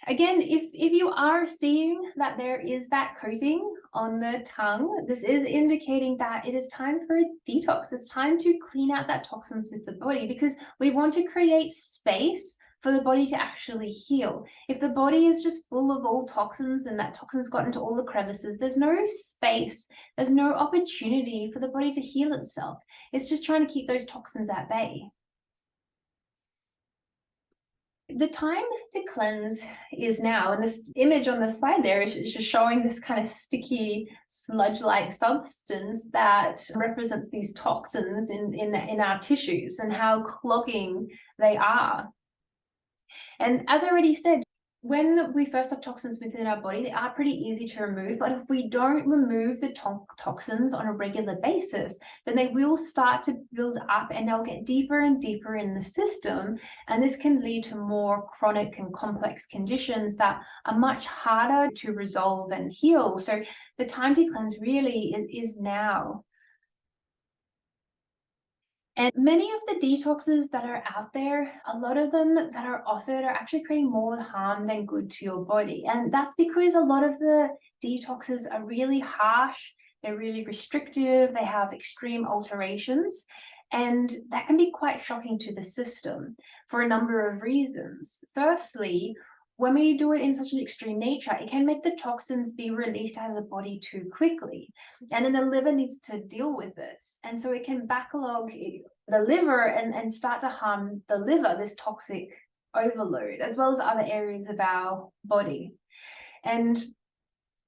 Again, if you are seeing that there is that coating on the tongue, this is indicating that it is time for a detox. It's time to clean out that toxins with the body, because we want to create space for the body to actually heal. If the body is just full of all toxins and that toxins got into all the crevices, there's no space, there's no opportunity for the body to heal itself. It's just trying to keep those toxins at bay. The time to cleanse is now, and this image on the side there is just showing this kind of sticky sludge-like substance that represents these toxins in our tissues and how clogging they are. And as I already said, when we first have toxins within our body, they are pretty easy to remove. But if we don't remove the toxins on a regular basis, then they will start to build up and they'll get deeper and deeper in the system. And this can lead to more chronic and complex conditions that are much harder to resolve and heal. So the time to cleanse really is now. And many of the detoxes that are out there, a lot of them that are offered are actually creating more harm than good to your body. And that's because a lot of the detoxes are really harsh, they're really restrictive, they have extreme alterations, and that can be quite shocking to the system for a number of reasons. Firstly, when we do it in such an extreme nature, it can make the toxins be released out of the body too quickly. And then the liver needs to deal with this. And so it can backlog the liver and start to harm the liver, this toxic overload, as well as other areas of our body. And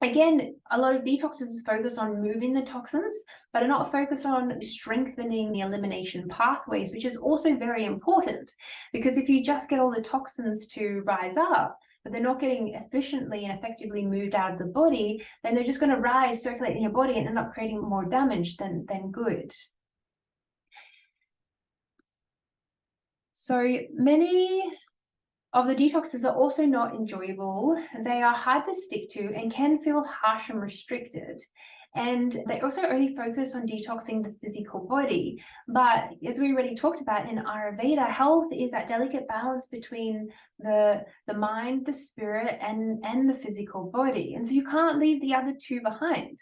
again, a lot of detoxes focus on moving the toxins, but are not focused on strengthening the elimination pathways, which is also very important, because if you just get all the toxins to rise up, but they're not getting efficiently and effectively moved out of the body, then they're just going to rise, circulate in your body, and end up creating more damage than good. So many of the detoxes are also not enjoyable. They are hard to stick to and can feel harsh and restricted. And they also only focus on detoxing the physical body. But as we already talked about in Ayurveda, health is that delicate balance between the mind, the spirit, and the physical body. And so you can't leave the other two behind.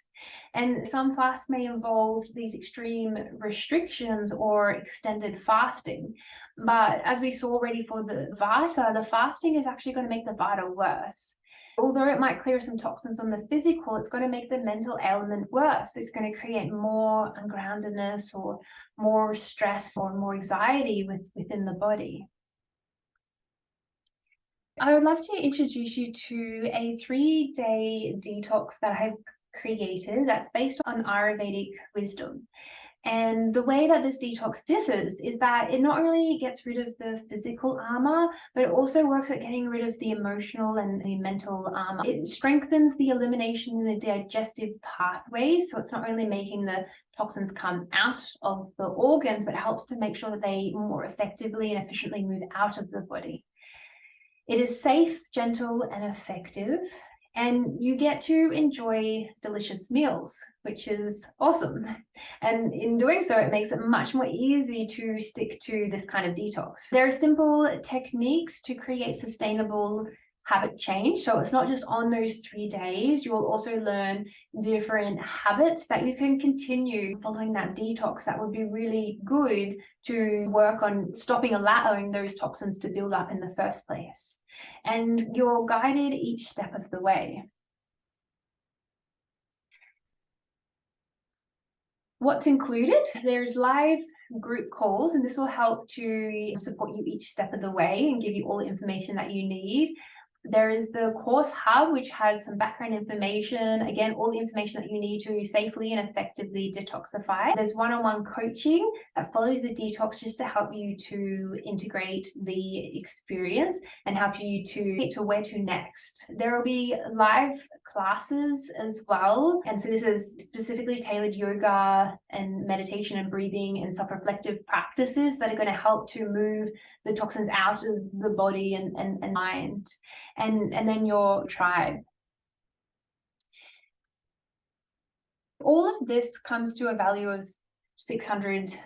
And some fasts may involve these extreme restrictions or extended fasting. But as we saw already for the Vata, the fasting is actually going to make the Vata worse. Although it might clear some toxins on the physical, it's going to make the mental ailment worse. It's going to create more ungroundedness or more stress or more anxiety within the body. I would love to introduce you to a 3-day detox that I've created that's based on Ayurvedic wisdom. And the way that this detox differs is that it not only gets rid of the physical armor, but it also works at getting rid of the emotional and the mental armor. It strengthens the elimination in the digestive pathways. So it's not only making the toxins come out of the organs, but it helps to make sure that they more effectively and efficiently move out of the body. It is safe, gentle, and effective. And you get to enjoy delicious meals, which is awesome. And in doing so, it makes it much more easy to stick to this kind of detox. There are simple techniques to create sustainable habit change. So it's not just on those 3 days, you'll also learn different habits that you can continue following that detox that would be really good to work on stopping allowing those toxins to build up in the first place. And you're guided each step of the way. What's included? There's live group calls, and this will help to support you each step of the way and give you all the information that you need. There is the course hub, which has some background information. Again, all the information that you need to safely and effectively detoxify. There's one-on-one coaching that follows the detox just to help you to integrate the experience and help you to get to where to next. There will be live classes as well. And so this is specifically tailored yoga and meditation and breathing and self-reflective practices that are going to help to move the toxins out of the body and mind. And then your tribe. All of this comes to a value of $600.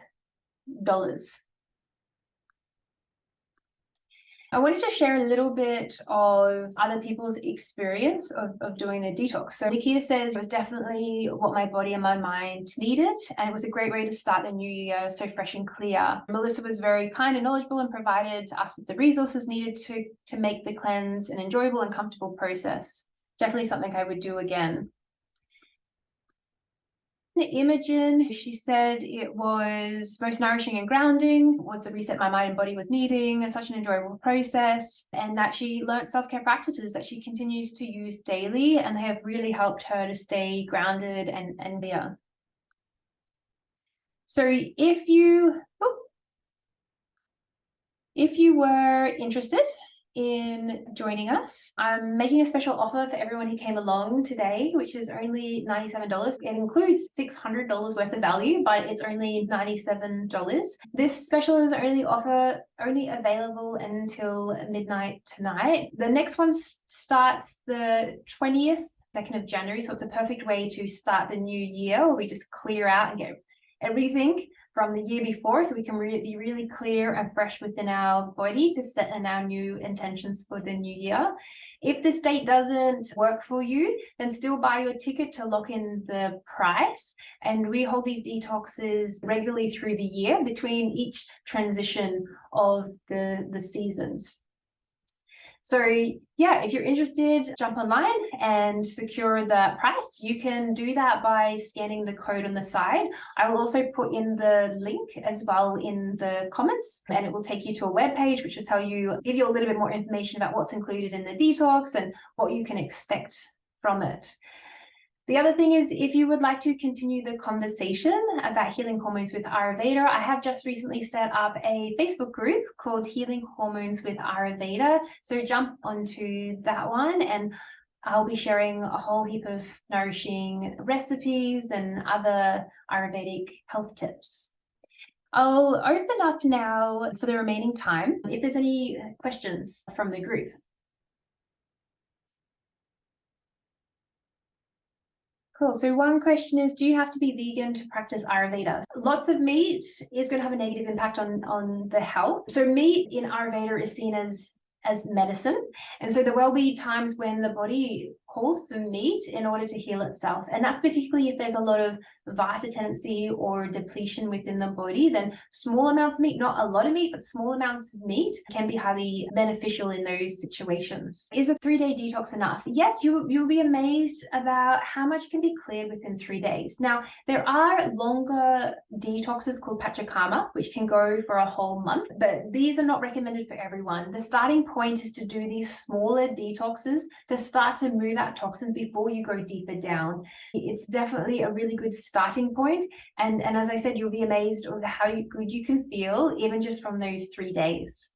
I wanted to share a little bit of other people's experience of doing the detox. So Nikita says it was definitely what my body and my mind needed, and it was a great way to start the new year so fresh and clear. Melissa was very kind and knowledgeable and provided us with the resources needed to make the cleanse an enjoyable and comfortable process. Definitely something I would do again. Imogen, she said it was most nourishing and grounding, was the reset my mind and body was needing, such an enjoyable process, and that she learnt self-care practices that she continues to use daily, and they have really helped her to stay grounded and clear. So if you were interested in joining us, I'm making a special offer for everyone who came along today, which is only $97. It includes $600 worth of value, but it's only $97. This special is only available until midnight tonight. The next one starts the 20th, 2nd of January, so it's a perfect way to start the new year, where we just clear out and get everything from the year before, so we can be really clear and fresh within our body to set in our new intentions for the new year. If this date doesn't work for you, then still buy your ticket to lock in the price. And we hold these detoxes regularly through the year between each transition of the seasons. So yeah, if you're interested, jump online and secure the price. You can do that by scanning the code on the side. I will also put in the link as well in the comments, and it will take you to a web page which will give you a little bit more information about what's included in the detox and what you can expect from it. The other thing is, if you would like to continue the conversation about healing hormones with Ayurveda, I have just recently set up a Facebook group called Healing Hormones with Ayurveda. So jump onto that one, and I'll be sharing a whole heap of nourishing recipes and other Ayurvedic health tips. I'll open up now for the remaining time if there's any questions from the group. Cool. So one question is, do you have to be vegan to practice Ayurveda? Lots of meat is going to have a negative impact on the health. So meat in Ayurveda is seen as medicine. And so there will be times when the body calls for meat in order to heal itself. And that's particularly if there's a lot of vata tendency or depletion within the body, then small amounts of meat, not a lot of meat, but small amounts of meat can be highly beneficial in those situations. Is a 3-day detox enough? Yes, you'll be amazed about how much can be cleared within 3 days. Now, there are longer detoxes called Pachakama, which can go for a whole month, but these are not recommended for everyone. The starting point is to do these smaller detoxes to start to move out toxins before you go deeper down. It's definitely a really good starting point, and as I said, you'll be amazed over how good you can feel even just from those 3 days.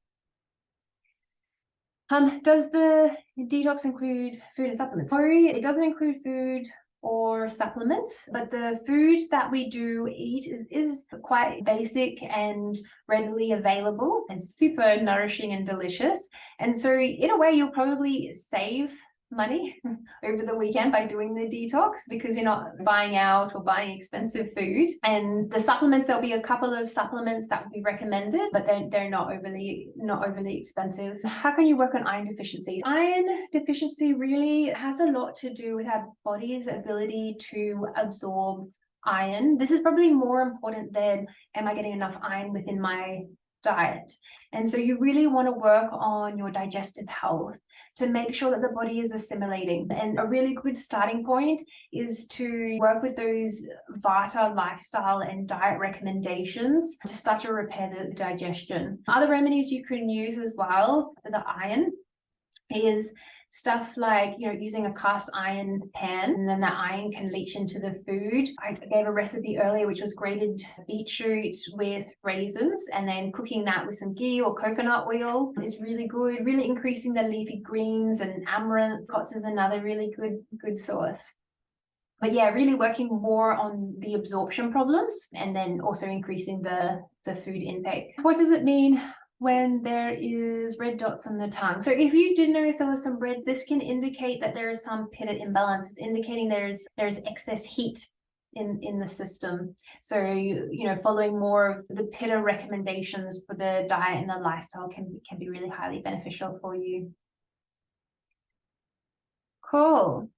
Does the detox include food and supplements? No, it doesn't include food or supplements, but the food that we do eat is quite basic and readily available and super nourishing and delicious. And so in a way, you'll probably save money over the weekend by doing the detox, because you're not buying out or buying expensive food. And the supplements, there'll be a couple of supplements that would be recommended, but they're not overly expensive. How can you work on iron deficiency? Iron deficiency really has a lot to do with our body's ability to absorb iron. This is probably more important than, am I getting enough iron within my diet? And so you really want to work on your digestive health to make sure that the body is assimilating. And a really good starting point is to work with those Vata lifestyle and diet recommendations to start to repair the digestion. Other remedies you can use as well for the iron is stuff like, using a cast iron pan, and then that iron can leach into the food. I gave a recipe earlier, which was grated beetroot with raisins, and then cooking that with some ghee or coconut oil is really good. Really increasing the leafy greens, and amaranth is another really good source. But yeah, really working more on the absorption problems, and then also increasing the food intake. What does it mean when there is red dots on the tongue? So if you do notice there was some red, this can indicate that there is some pitta imbalance. It's indicating there's excess heat in the system. So following more of the pitta recommendations for the diet and the lifestyle can be really highly beneficial for you. Cool.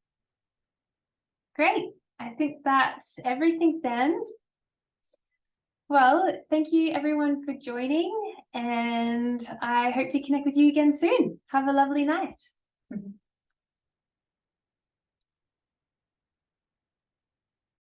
Great. I think that's everything then. Well, thank you everyone for joining, and I hope to connect with you again soon. Have a lovely night.